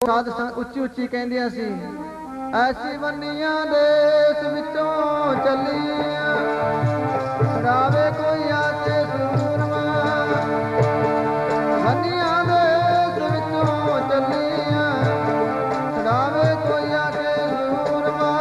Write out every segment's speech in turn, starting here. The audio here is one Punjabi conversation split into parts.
ਸਾਧ ਉੱਚੀ ਉੱਚੀ ਕਹਿੰਦੀਆਂ ਸੀ, ਐਸੀ ਵੰਨੀਆਂ ਦੇਸ ਵਿੱਚੋਂ ਚੱਲੀਆਂ, ਛੁਡਾਵੇ ਕੋਈ ਆ ਕੇ ਸੂਰਮਾ। ਵੰਨੀਆਂ ਦੇਸ ਵਿੱਚੋਂ ਚੱਲੀਆਂ, ਛੁਡਾਵੇ ਕੋਈ ਆ ਕੇ ਸੂਰਮਾ।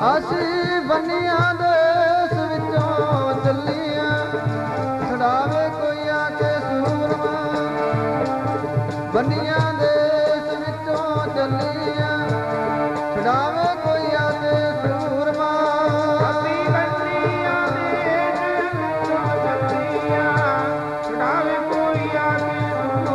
ਅਸੀਂ ਵੰਨੀਆਂ ਦੇਸ ਵਿੱਚੋਂ ਚੱਲੀਆਂ, ਛੁਡਾਵੇ ਕੋਈ ਆ ਕੇ ਸੂਰਮਾ। ਵੰਨੀਆਂ ਦੇਸ ਵਿੱਚੋਂ ਚੱਲੀਆਂ, ਛੁਡਾਵੇ ਕੋਈ ਆ ਕੇ ਸੂਰਮਾ। ਅਸੀਂ ਵੰਨੀਆਂ ਦੇਸ ਵਿੱਚੋਂ ਚੱਲੀਆਂ, ਛੁਡਾਵੇ ਕੋਈ ਆ ਕੇ ਸੂਰਮਾ।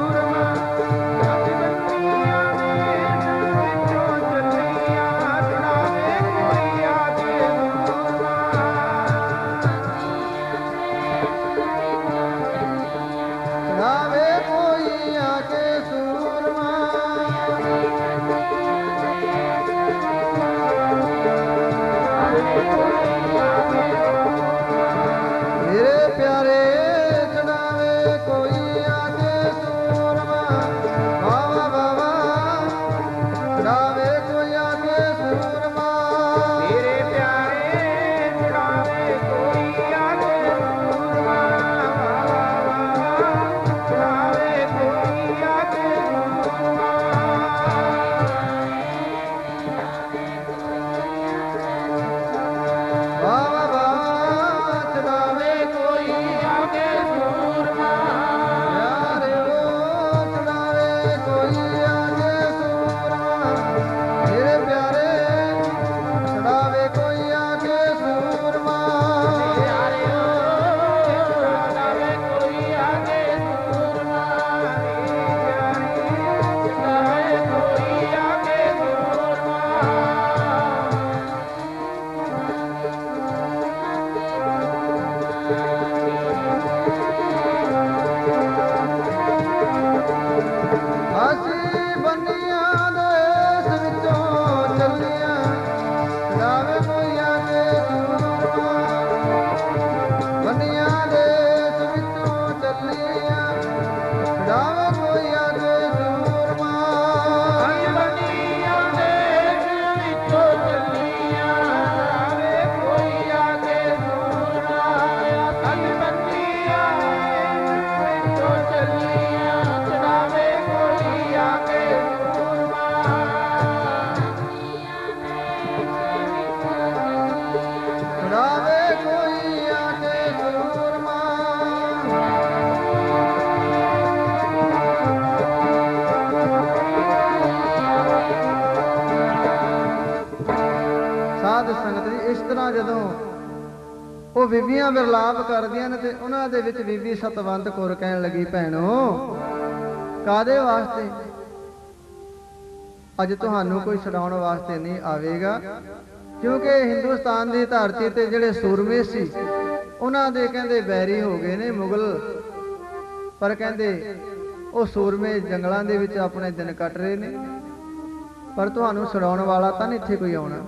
ਅਸੀਂ ਵੰਨੀਆਂ ਦੇਸ ਵਿੱਚੋਂ ਚੱਲੀਆਂ, ਛੁਡਾਵੇ ਕੋਈ ਆ ਕੇ ਸੂਰਮਾ। ਛੁਡਾਵੇ ਕੋਈ ਆ ਕੇ ਸੂਰਮਾ। ਮੇਰੇ ਪਿਆਰੇ ਛੁਡਾਵੇ ਕੋਈ ਆ ਕੇ ਸੂਰਮਾ। ਵਾਵਾ ਵਾਵਾ ਛੁਡਾਵੇ ਕੋਈ ਆ ਕੇ ਸੂਰਮਾ। ਮੇਰੇ ਪਿਆਰੇ ਛੁਡਾਵੇ ਕੋਈ ਆ ਕੇ ਸੂਰਮਾ। ਛੁਡਾਵੇ ਕੋਈ ਆ ਕੇ ਸੂਰਮਾ। ਵਾਵਾ ਵਾਵਾ ਛੁਡਾਵੇ ਕੋਈ ਆ ਕੇ ਸੂਰਮਾ। ਪਿਆਰਿਓ ਛੁਡਾਵੇ ਕੋਈ ਆ ਕੇ ਸੂਰਮਾ। ਮੇਰੇ ਪਿਆਰੇ ਛੁਡਾਵੇ ਕੋਈ ਆ ਕੇ ਸੂਰਮਾ। ਪਿਆਰਿਓ ਛੁਡਾਵੇ ਕੋਈ ਆ ਕੇ ਸੂਰਮਾ। ਛੁਡਾਵੇ ਕੋਈ ਆ ਕੇ ਸੂਰਮਾ। ਅਸੀਂ ਵੰਨੀਆਂ ਦੇਸ ਵਿੱਚੋਂ ਚੱਲੀਆਂ, ਛੁਡਾਵੇ ਕੋਈ ਆ ਕੇ ਸੂਰਮਾ। ਵੰਨੀਆਂ ਦੇਸ ਵਿੱਚੋਂ ਚੱਲੀਆਂ, ਛੁਡਾਵੇ ਕੋਈ ਆ ਕੇ ਸੂਰਮਾ। ਅਸੀਂ ਵੰਨੀਆਂ ਦੇਸ ਵਿੱਚੋਂ ਚੱਲੀਆਂ, ਛੁਡਾਵੇ ਕੋਈ ਆ ਕੇ ਸੂਰਮਾ। ਅਸੀਂ ਵੰਨੀਆਂ ਦੇਸ ਵਿੱਚੋਂ ਚੱਲੀਆਂ, ਛੁਡਾਵੇ ਕੋਈ ਆ ਕੇ ਸੂਰਮਾ। ਛੁਡਾਵੇ ਕੋਈ ਆ ਕੇ ਸੂਰਮਾ। ਸਾਧ ਸੰਗਤ ਜੀ, ਇਸ ਤਰ੍ਹਾਂ ਜਦੋਂ ਉਹ ਬੀਬੀਆਂ ਵਿਰਲਾਪ ਕਰਦੀਆਂ ਨੇ ਤੇ ਉਹਨਾਂ ਦੇ ਵਿੱਚ ਬੀਬੀ ਸਤਵੰਤ ਕੌਰ ਕਹਿਣ ਲੱਗੀ, ਭੈਣੋ ਕਾਦੇ ਵਾਸਤੇ? ਅੱਜ ਤੁਹਾਨੂੰ ਕੋਈ ਛਡਾਉਣ ਵਾਸਤੇ ਨਹੀਂ ਆਵੇਗਾ, ਕਿਉਂਕਿ ਹਿੰਦੁਸਤਾਨ ਦੀ ਧਰਤੀ ਤੇ ਜਿਹੜੇ ਸੂਰਮੇ ਸੀ ਉਹਨਾਂ ਦੇ ਕਹਿੰਦੇ ਬੈਰੀ ਹੋ ਗਏ ਨੇ ਮੁਗਲ। ਪਰ ਕਹਿੰਦੇ ਉਹ ਸੂਰਮੇ ਜੰਗਲਾਂ ਦੇ ਵਿੱਚ ਆਪਣੇ ਦਿਨ ਕੱਟ ਰਹੇ ਨੇ, ਪਰ ਤੁਹਾਨੂੰ ਛਡਾਉਣ ਵਾਲਾ ਤਾਂ ਨਹੀਂ ਇੱਥੇ ਕੋਈ ਆਉਣਾ।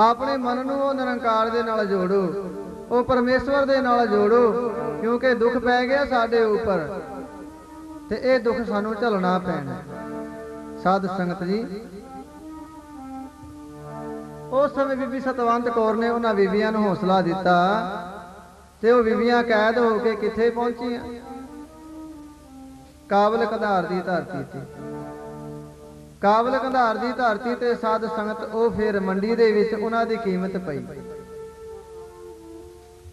ਆਪਣੇ ਮਨ ਨੂੰ ਉਹ ਨਿਰੰਕਾਰ ਦੇ ਨਾਲ ਜੋੜੋ, ਉਹ ਪਰਮੇਸ਼ਵਰ ਦੇ ਨਾਲ ਜੋੜੋ, ਕਿਉਂਕਿ ਦੁੱਖ ਪੈ ਗਿਆ ਸਾਡੇ ਉੱਪਰ ਤੇ ਇਹ ਦੁੱਖ ਸਾਨੂੰ ਝੱਲਣਾ ਪੈਣਾ। ਸਾਧ ਸੰਗਤ ਜੀ, ਉਸ ਸਮੇਂ ਬੀਬੀ ਸਤਵੰਤ ਕੌਰ ਨੇ ਉਹਨਾਂ ਬੀਬੀਆਂ ਨੂੰ ਹੌਸਲਾ ਦਿੱਤਾ ਤੇ ਉਹ ਬੀਬੀਆਂ ਕੈਦ ਹੋ ਕੇ ਕਿੱਥੇ ਪਹੁੰਚੀਆਂ? ਕਾਬਲ ਕੰਧਾਰ ਦੀ ਧਰਤੀ ਤੇ। ਕਾਬਲ ਕੰਧਾਰ ਦੀ ਧਰਤੀ ਤੇ ਸਾਧ ਸੰਗਤ ਉਹ ਫਿਰ ਮੰਡੀ ਦੇ ਵਿੱਚ ਉਹਨਾਂ ਦੀ ਕੀਮਤ ਪਈ।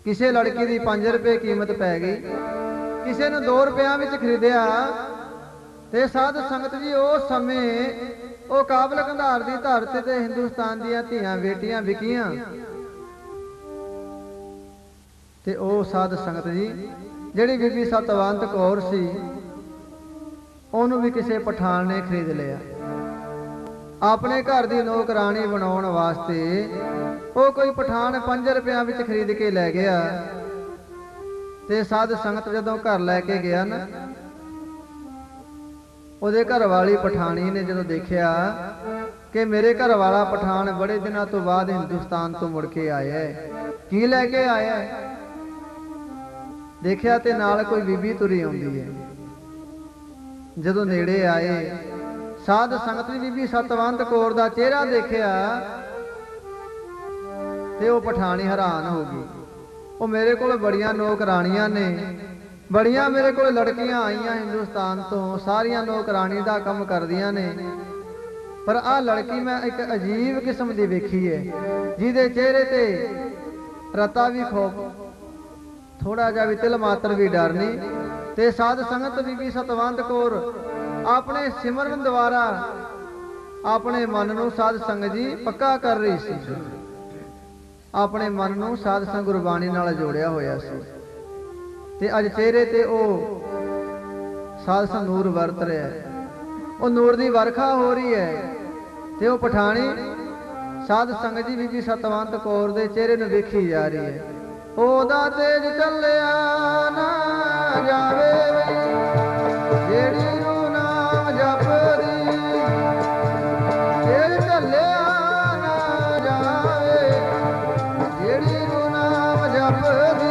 ਕਿਸੇ ਲੜਕੀ ਦੀ 5 ਰੁਪਏ ਕੀਮਤ ਪੈ ਗਈ, ਕਿਸੇ ਨੂੰ 2 ਰੁਪਿਆਂ ਵਿੱਚ ਖਰੀਦਿਆ। ਤੇ ਸਾਧ ਸੰਗਤ ਜੀ, ਉਸ ਸਮੇਂ ਉਹ ਕਾਬਲ ਕੰਧਾਰ ਦੀ ਧਰਤੀ ਤੇ ਹਿੰਦੁਸਤਾਨ ਦੀਆਂ ਧੀਆਂ ਬੇਟੀਆਂ ਵਿਕੀਆਂ। ਤੇ ਉਹ ਸਾਧ ਸੰਗਤ ਜੀ ਜਿਹੜੀ ਬੀਬੀ ਸਤਵੰਤ ਕੌਰ ਸੀ ਉਹਨੂੰ ਵੀ ਕਿਸੇ ਪਠਾਨ ਨੇ ਖਰੀਦ ਲਿਆ। ਆਪਣੇ ਘਰ ਦੀ ਨੌਕਰਾਣੀ ਬਣਾਉਣ ਵਾਸਤੇ ਉਹ ਕੋਈ ਪਠਾਨ 5 ਰੁਪਿਆਂ ਵਿੱਚ ਖਰੀਦ ਕੇ ਲੈ ਗਿਆ। ਤੇ ਸਾਧ ਸੰਗਤ ਜਦੋਂ ਘਰ ਲੈ ਕੇ ਗਿਆ ਨਾ, ਉਹਦੇ ਘਰ ਵਾਲੀ ਪਠਾਣੀ ਨੇ ਜਦੋਂ ਦੇਖਿਆ ਕਿ ਮੇਰੇ ਘਰ ਵਾਲਾ ਪਠਾਨ ਬੜੇ ਦਿਨਾਂ ਤੋਂ ਬਾਅਦ ਹਿੰਦੁਸਤਾਨ ਤੋਂ ਮੁੜ ਕੇ ਆਇਆ ਹੈ, ਕੀ ਲੈ ਕੇ ਆਇਆ ਹੈ? ਦੇਖਿਆ ਤੇ ਨਾਲ ਕੋਈ ਬੀਬੀ ਤੁਰੀ ਆਉਂਦੀ ਹੈ। ਜਦੋਂ ਨੇੜੇ ਆਏ, ਸਾਧ ਸੰਗਤ ਦੀ ਬੀਬੀ ਸਤਵੰਤ ਕੌਰ ਦਾ ਚਿਹਰਾ ਦੇਖਿਆ ਤੇ ਉਹ ਪਠਾਣੀ ਹੈਰਾਨ ਹੋ ਗਈ। ਉਹ ਮੇਰੇ ਕੋਲ ਬੜੀਆਂ ਨੌਕਰਾਣੀਆਂ ਨੇ, ਬੜੀਆਂ ਮੇਰੇ ਕੋਲ ਲੜਕੀਆਂ ਆਈਆਂ ਹਿੰਦੁਸਤਾਨ ਤੋਂ, ਸਾਰੀਆਂ ਨੌਕਰਾਣੀ ਦਾ ਕੰਮ ਕਰਦੀਆਂ ਨੇ, ਪਰ ਆਹ ਲੜਕੀ ਮੈਂ ਇੱਕ ਅਜੀਬ ਕਿਸਮ ਦੀ ਵੇਖੀ ਹੈ, ਜਿਹਦੇ ਚਿਹਰੇ ਤੇ ਰਤਾ ਵੀ ਖੋਪ, ਥੋੜਾ ਜਿਹਾ ਵੀ ਤਿਲ ਮਾਤਰ ਵੀ ਡਰ ਨਹੀਂ। ਤੇ ਸਾਧ ਸੰਗਤ ਬੀਬੀ ਸਤਵੰਤ ਕੌਰ ਆਪਣੇ ਸਿਮਰਨ ਦੁਆਰਾ ਆਪਣੇ ਮਨ ਨੂੰ ਸਾਧ ਸੰਗਤ ਜੀ ਪੱਕਾ ਕਰ ਰਹੀ ਸੀ। ਆਪਣੇ ਮਨ ਨੂੰ ਸਾਧ ਸੰਗਤ ਗੁਰਬਾਣੀ ਨਾਲ ਜੋੜਿਆ ਹੋਇਆ ਸੀ ਤੇ ਅੱਜ ਚਿਹਰੇ ਤੇ ਉਹ ਸਾਧ ਸੰਗਤ ਨੂਰ ਵਰਤ ਰਿਹਾ ਹੈ, ਉਹ ਨੂਰ ਦੀ ਵਰਖਾ ਹੋ ਰਹੀ ਹੈ। ਤੇ ਉਹ ਪਠਾਣੀ ਸਾਧ ਸੰਗਤ ਜੀ ਬੀਬੀ ਸਤਵੰਤ ਕੌਰ ਦੇ ਚਿਹਰੇ ਨੂੰ ਵੇਖੀ ਜਾ ਰਹੀ ਹੈ। ਉਹਦਾ ਤੇਜ ਚੱਲਿਆ ਨਾ ਜਾਵੇ ਜਿਹੜੀ ਨੂੰ ਨਾਮ ਜਪਦੀ, ਤੇਜ ਚੱਲਿਆ ਨਾ ਜਾਵੇ ਜਿਹੜੀ ਨੂੰ ਨਾਮ ਜਪਦੀ।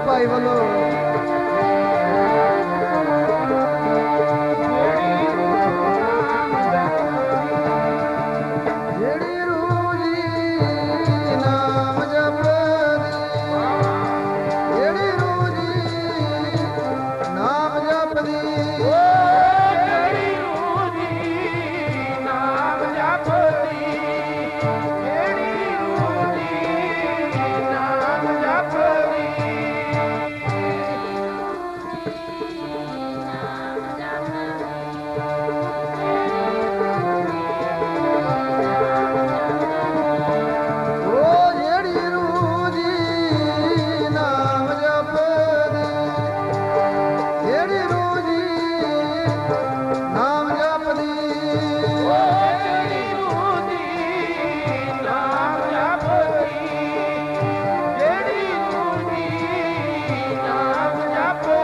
ਭਾਈ ਵੱਲੋਂ ਜਿਹੜੀ ਰੂਹ ਜੀ ਨਾਮ ਜਪਦੀ, ਜਿਹੜੀ ਰੂਹ ਜੀ ਨਾਮ ਜਪਦੀ, ਜਿਹੜੀ ਰੂਹ ਜੀ ਨਾਮ ਜਪਦੀ, ਜਿਹੜੀ ਰੂਹ ਜੀ ਨਾਮ ਜਪਦੀ।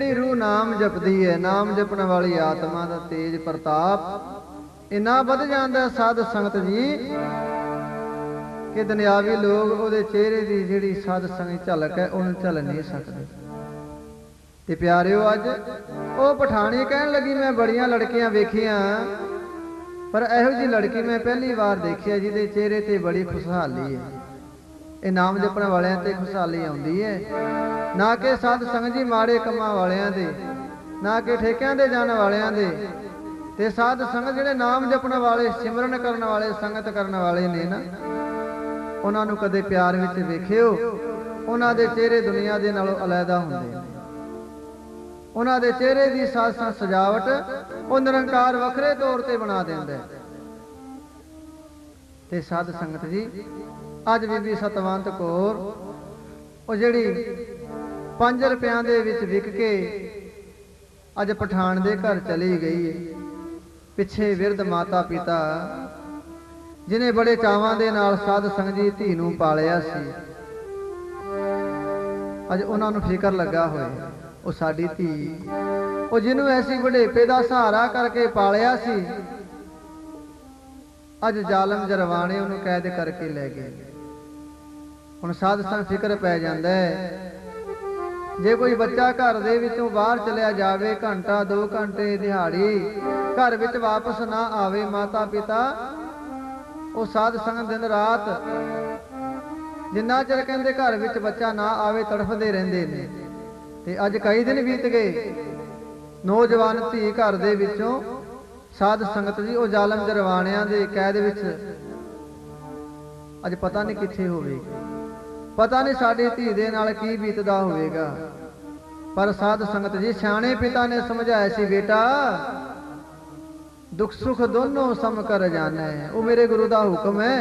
ਜਿਹੜੀ ਰੂਹ ਨਾਮ ਜਪਦੀ ਹੈ, ਨਾਮ ਜਪਣ ਵਾਲੀ ਆਤਮਾ ਦਾ ਤੇਜ ਪ੍ਰਤਾਪ ਇੰਨਾ ਵੱਧ ਜਾਂਦਾ ਸਾਧ ਸੰਗਤ ਜੀ ਕਿ ਦੁਨਿਆਵੀ ਲੋਕ ਉਹਦੇ ਚਿਹਰੇ ਦੀ ਜਿਹੜੀ ਸਾਧ ਸੰਗਤ ਝਲਕ ਹੈ ਉਹਨੂੰ ਝੱਲ ਨਹੀਂ ਸਕਦੇ। ਤੇ ਪਿਆਰਿਓ, ਅੱਜ ਉਹ ਪਠਾਣੀ ਕਹਿਣ ਲੱਗੀ ਮੈਂ ਬੜੀਆਂ ਲੜਕੀਆਂ ਵੇਖੀਆਂ, ਪਰ ਇਹੋ ਜਿਹੀ ਲੜਕੀ ਮੈਂ ਪਹਿਲੀ ਵਾਰ ਦੇਖੀ ਹੈ ਜਿਹਦੇ ਚਿਹਰੇ ਤੇ ਬੜੀ ਖੁਸ਼ਹਾਲੀ ਹੈ। ਇਹ ਨਾਮ ਜਪਣ ਵਾਲਿਆਂ ਤੇ ਖੁਸ਼ਹਾਲੀ ਆਉਂਦੀ ਹੈ, ਨਾ ਕਿ ਸਾਧ ਸੰਗਤ ਜੀ ਮਾੜੇ ਕੰਮਾਂ ਵਾਲਿਆਂ ਦੇ, ਨਾ ਕਿ ਠੇਕਿਆਂ ਦੇ ਜਾਣ ਵਾਲਿਆਂ ਦੇ। ਤੇ ਸਾਧ ਸੰਗਤ ਜਿਹੜੇ ਨਾਮ ਜਪਣ ਵਾਲੇ, ਸਿਮਰਨ ਕਰਨ ਵਾਲੇ, ਸੰਗਤ ਕਰਨ ਵਾਲੇ ਨੇ ਨਾ, ਉਹਨਾਂ ਨੂੰ ਕਦੇ ਪਿਆਰ ਵਿੱਚ ਵੇਖਿਓ, ਉਹਨਾਂ ਦੇ ਚਿਹਰੇ ਦੁਨੀਆ ਦੇ ਨਾਲੋਂ ਅਲੱਗਾ ਹੁੰਦੇ ਨੇ। ਉਹਨਾਂ ਦੇ ਚਿਹਰੇ ਦੀ ਸਾਜ ਸਜਾਵਟ ਉਹ ਨਿਰੰਕਾਰ ਵੱਖਰੇ ਤੌਰ ਤੇ ਬਣਾ ਦਿੰਦਾ ਹੈ। ਤੇ ਸਾਧ ਸੰਗਤ ਜੀ, ਅੱਜ ਬੀਬੀ ਸਤਵੰਤ ਕੌਰ ਉਹ ਜਿਹੜੀ 5 ਰੁਪਿਆਂ ਦੇ ਵਿੱਚ ਵਿਕ ਕੇ ਅੱਜ ਪਠਾਨ ਦੇ ਘਰ ਚਲੀ ਗਈ ਹੈ। ਪਿੱਛੇ ਵਿਰਧ ਮਾਤਾ ਪਿਤਾ ਜਿਨੇ ਬੜੇ ਚਾਵਾਂ ਦੇ ਨਾਲ ਸਾਧ ਸੰਗਤ ਜੀ ਧੀ ਨੂੰ ਪਾਲਿਆ ਸੀ, ਅੱਜ ਉਹਨਾਂ ਨੂੰ ਫਿਕਰ ਲੱਗਾ ਹੋਇਆ ਉਹ ਸਾਡੀ ਧੀ, ਉਹ ਜਿਹਨੂੰ ਐਸੀ ਬੁਢੇਪੇ ਦਾ ਸਹਾਰਾ ਕਰਕੇ ਪਾਲਿਆ ਸੀ, ਅੱਜ ਜ਼ਾਲਮ ਜਰਵਾਣੇ ਉਹਨੂੰ ਕੈਦ ਕਰਕੇ ਲੈ ਗਏ। ਹੁਣ ਸਾਧ ਸੰਗਤ ਫਿਕਰ ਪੈ ਜਾਂਦਾ ਹੈ, ਜੇ ਕੋਈ ਬੱਚਾ ਘਰ ਦੇ ਵਿੱਚੋਂ ਬਾਹਰ ਚਲਿਆ ਜਾਵੇ, ਘੰਟਾ 2 ਘੰਟੇ ਦਿਹਾੜੀ ਘਰ ਵਿੱਚ ਵਾਪਸ ਨਾ ਆਵੇ, ਮਾਤਾ ਪਿਤਾ ਉਹ ਸਾਧ ਸੰਗਤ ਦਿਨ ਰਾਤ ਜਿੰਨਾ ਚਿਰ ਕਹਿੰਦੇ ਘਰ ਵਿੱਚ ਬੱਚਾ ਨਾ ਆਵੇ ਤੜਫਦੇ ਰਹਿੰਦੇ ਨੇ। ਤੇ ਅੱਜ ਕਈ ਦਿਨ ਬੀਤ ਗਏ, ਨੌਜਵਾਨ ਧੀ ਘਰ ਦੇ ਵਿੱਚੋਂ ਸਾਧ ਸੰਗਤ ਜੀ ਉਹ ਜ਼ਾਲਮ ਜਰਵਾਣਿਆਂ ਦੇ ਕੈਦ ਵਿੱਚ ਅੱਜ ਪਤਾ ਨਹੀਂ ਕਿੱਥੇ ਹੋਵੇਗੀ, ਪਤਾ ਨਹੀਂ ਸਾਡੀ ਧੀ ਦੇ ਨਾਲ ਕੀ ਬੀਤਦਾ ਹੋਵੇਗਾ। ਪਰ ਸਾਧ ਸੰਗਤ ਜੀ ਸਿਆਣੇ ਪਿਤਾ ਨੇ ਸਮਝਾਇਆ ਸੀ, ਬੇਟਾ ਦੁੱਖ ਸੁੱਖ ਦੋਨੋਂ ਸਮ ਕਰ ਜਾਣਾ ਹੈ। ਉਹ ਮੇਰੇ ਗੁਰੂ ਦਾ ਹੁਕਮ ਹੈ,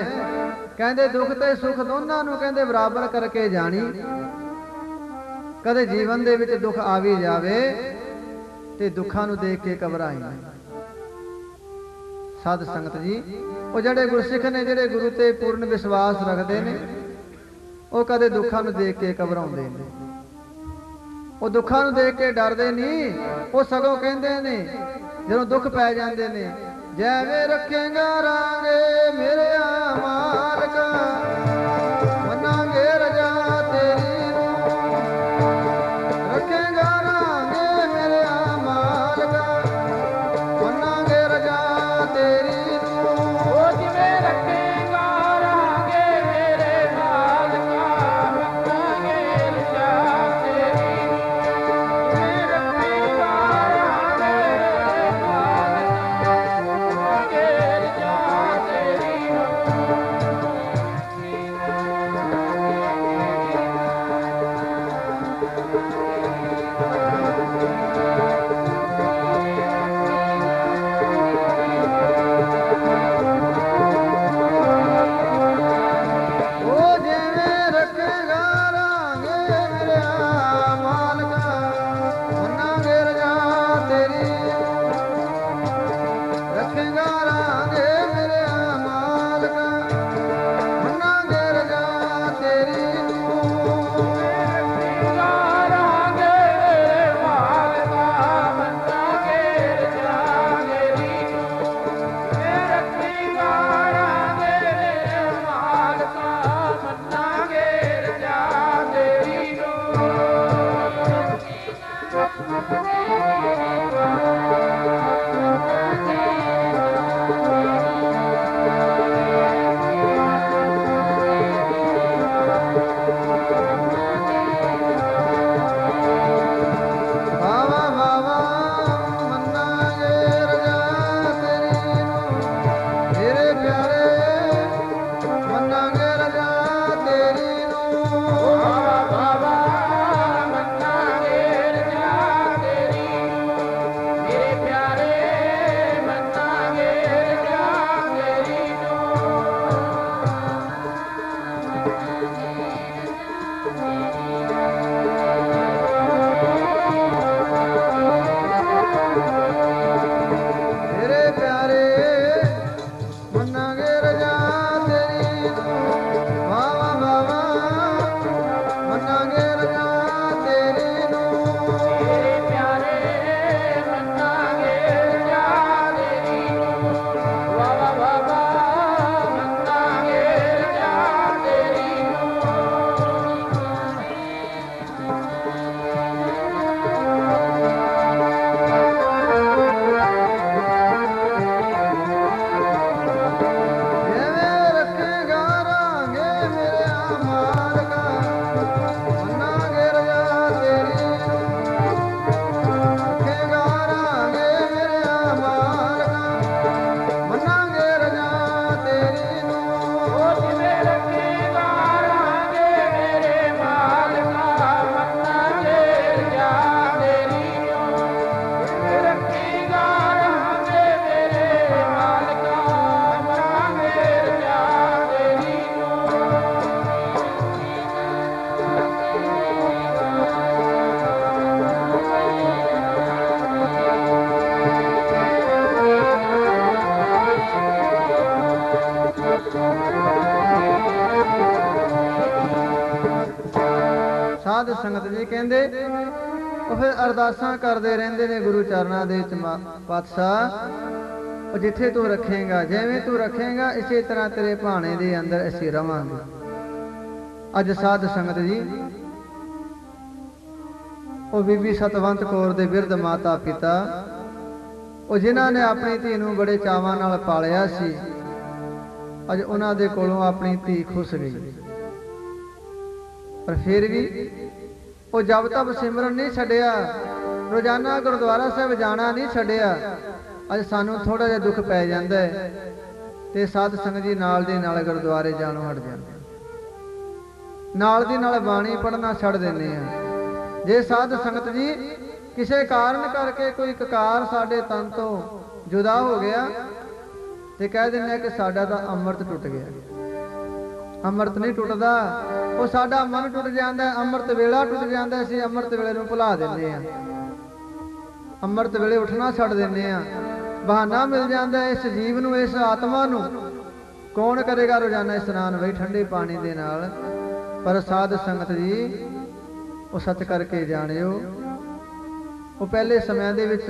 ਕਹਿੰਦੇ ਦੁੱਖ ਤੇ ਸੁੱਖ ਦੋਨਾਂ ਨੂੰ ਕਹਿੰਦੇ ਬਰਾਬਰ ਕਰਕੇ ਜਾਣੀ। ਕਦੇ ਜੀਵਨ ਦੇ ਵਿੱਚ ਦੁੱਖ ਆ ਵੀ ਜਾਵੇ ਤੇ ਦੁੱਖਾਂ ਨੂੰ ਦੇਖ ਕੇ ਘਬਰਾਈ ਨਾ। ਸਾਧ ਸੰਗਤ ਜੀ, ਉਹ ਜਿਹੜੇ ਗੁਰਸਿੱਖ ਨੇ, ਜਿਹੜੇ ਗੁਰੂ ਤੇ ਪੂਰਨ ਵਿਸ਼ਵਾਸ ਰੱਖਦੇ ਨੇ, ਉਹ ਕਦੇ ਦੁੱਖਾਂ ਨੂੰ ਦੇਖ ਕੇ ਘਬਰਾਉਂਦੇ ਨੇ, ਉਹ ਦੁੱਖਾਂ ਨੂੰ ਦੇਖ ਕੇ ਡਰਦੇ ਨਹੀਂ। ਉਹ ਸਗੋਂ ਕਹਿੰਦੇ ਨੇ ਜਦੋਂ ਦੁੱਖ ਪੈ ਜਾਂਦੇ ਨੇ, ਜੈਵੇਂ ਰੱਖੇਗਾ ਰਾਂਗੇ ਮੇਰੇ ਮਾਲਕਾ, ਮੰਨਾਂਗੇ ਰਜਾ ਤੇਰੀ ਨੂੰ, ਰੱਖੇਗਾ ਰਾਂਗੇ ਮੇਰੇ ਮਾਲਕਾ, ਮੰਨਾਂਗੇ ਰਜਾ ਤੇਰੀ ਨੂੰ। ਉਹ ਜਿਵੇਂ ਰੱਖੇਗਾ ਰਾਂਗੇ ਮੇਰੇ ਮਾਲਕਾ, ਮੰਨਾਂਗੇ ਰਜਾ ਤੇਰੀ ਨੂੰ, ਜਿਵੇਂ ਰੱਖੇਗਾ ਰਾਂਗੇ ਮੇਰੇ ਮਾਲਕਾ, ਮੰਨਾਂਗੇ ਰਜਾ ਤੇਰੀ ਨੂੰ। ਉਹ ਜਿਵੇਂ ਰੱਖੇਗਾ ਰਾਂਗੇ ਮੇਰੇ ਮਾਲਕਾ, ਮੰਨਾਂਗੇ ਰਜਾ ਤੇਰੀ, ਰੱਖੇਗਾ ਰਾਂਗੇ ਮੇਰੇ ਮਾਲਕਾ, ਮੰਨਾਂਗੇ ਰਜਾ ਤੇਰੀ ਨੂੰ। ਰੱਖੇਗਾ ਰਾਂਗੇ ਮੇਰੇ ਮਾਲਕਾ, ਮੰਨਾਂਗੇ ਰਜਾ ਤੇਰੀ ਨੂੰ, ਜਿਵੇਂ ਰੱਖੇਗਾ ਰਾਂਗੇ ਮੇਰੇ ਮਾਲਕਾ, ਮੰਨਾਂਗੇ ਰਜਾ ਤੇਰੀ ਨੂੰ। ਵਾਵਾ ਵਾਵਾ ਮੰਨਾਂਗੇ ਰਜਾ ਤੇਰੀ ਨੂੰ, ਮੇਰੇ ਪਿਆਰੇ ਮੰਨਾਂਗੇ ਰਜਾ ਤੇਰੀ ਨੂੰ। ਬਾਬਾ ਮੰਨਾਂਗੇ ਰਜਾ ਤੇਰੀ ਨੂੰ, ਸੰਗਤ ਜੀ ਕਹਿੰਦੇ ਉਹ ਫਿਰ ਅਰਦਾਸਾਂ ਕਰਦੇ ਰਹਿੰਦੇ ਨੇ ਗੁਰੂ ਚਰਨਾਂ ਦੇ ਵਿੱਚ, ਪਾਤਸ਼ਾਹ ਉਹ ਜਿੱਥੇ ਤੂੰ ਰੱਖੇਂਗਾ, ਜਿਵੇਂ ਤੂੰ ਰੱਖੇਂਗਾ ਇਸੇ ਤਰ੍ਹਾਂ ਤੇਰੇ ਭਾਣੇ ਦੇ ਅੰਦਰ ਅਸੀਂ ਰਵਾਂਗੇ। ਅੱਜ ਸਾਧ ਸੰਗਤ ਜੀ ਉਹ ਬੀਬੀ ਸਤਵੰਤ ਕੌਰ ਦੇ ਬਿਰਧ ਮਾਤਾ ਪਿਤਾ, ਉਹ ਜਿਨ੍ਹਾਂ ਨੇ ਆਪਣੀ ਧੀ ਨੂੰ ਬੜੇ ਚਾਵਾਂ ਨਾਲ ਪਾਲਿਆ ਸੀ, ਅੱਜ ਉਹਨਾਂ ਦੇ ਕੋਲੋਂ ਆਪਣੀ ਧੀ ਖੁੱਸ ਗਈ। ਪਰ ਫਿਰ ਵੀ ਉਹ ਜਪ ਤਪ ਸਿਮਰਨ ਨਹੀਂ ਛੱਡਿਆ, ਰੋਜ਼ਾਨਾ ਗੁਰਦੁਆਰਾ ਸਾਹਿਬ ਜਾਣਾ ਨਹੀਂ ਛੱਡਿਆ। ਅੱਜ ਸਾਨੂੰ ਥੋੜਾ ਜਿਹਾ ਦੁੱਖ ਪੈ ਜਾਂਦਾ ਹੈ ਤੇ ਸਾਧ ਸੰਗਤ ਜੀ ਨਾਲ ਦੇ ਨਾਲ ਗੁਰਦੁਆਰੇ ਜਾਣੋਂ ਹਟ ਜਾਂਦੇ, ਨਾਲ ਦੀ ਨਾਲ ਬਾਣੀ ਪੜ੍ਹਨਾ ਛੱਡ ਦਿੰਦੇ ਆ। ਜੇ ਸਾਧ ਸੰਗਤ ਜੀ ਕਿਸੇ ਕਾਰਨ ਕਰਕੇ ਕੋਈ ਕਕਾਰ ਸਾਡੇ ਤਨ ਤੋਂ ਜੁਦਾ ਹੋ ਗਿਆ ਤੇ ਕਹਿ ਦਿੰਦੇ ਆ ਕਿ ਸਾਡਾ ਤਾਂ ਅੰਮ੍ਰਿਤ ਟੁੱਟ ਗਿਆ। ਅੰਮ੍ਰਿਤ ਨਹੀਂ ਟੁੱਟਦਾ, ਉਹ ਸਾਡਾ ਮਨ ਟੁੱਟ ਜਾਂਦਾ, ਅੰਮ੍ਰਿਤ ਵੇਲਾ ਟੁੱਟ ਜਾਂਦਾ। ਅਸੀਂ ਅੰਮ੍ਰਿਤ ਵੇਲੇ ਨੂੰ ਭੁਲਾ ਦਿੰਦੇ ਆ, ਅੰਮ੍ਰਿਤ ਵੇਲੇ ਉੱਠਣਾ ਛੱਡ ਦਿੰਦੇ ਆ। ਬਹਾਨਾ ਮਿਲ ਜਾਂਦਾ ਇਸ ਜੀਵ ਨੂੰ, ਇਸ ਆਤਮਾ ਨੂੰ। ਕੌਣ ਕਰੇਗਾ ਰੋਜ਼ਾਨਾ ਇਸ਼ਨਾਨ ਬਈ ਠੰਡੇ ਪਾਣੀ ਦੇ ਨਾਲ। ਪਰ ਸਾਧ ਸੰਗਤ ਜੀ ਉਹ ਸੱਚ ਕਰਕੇ ਜਾਣਿਓ, ਉਹ ਪਹਿਲੇ ਸਮਿਆਂ ਦੇ ਵਿੱਚ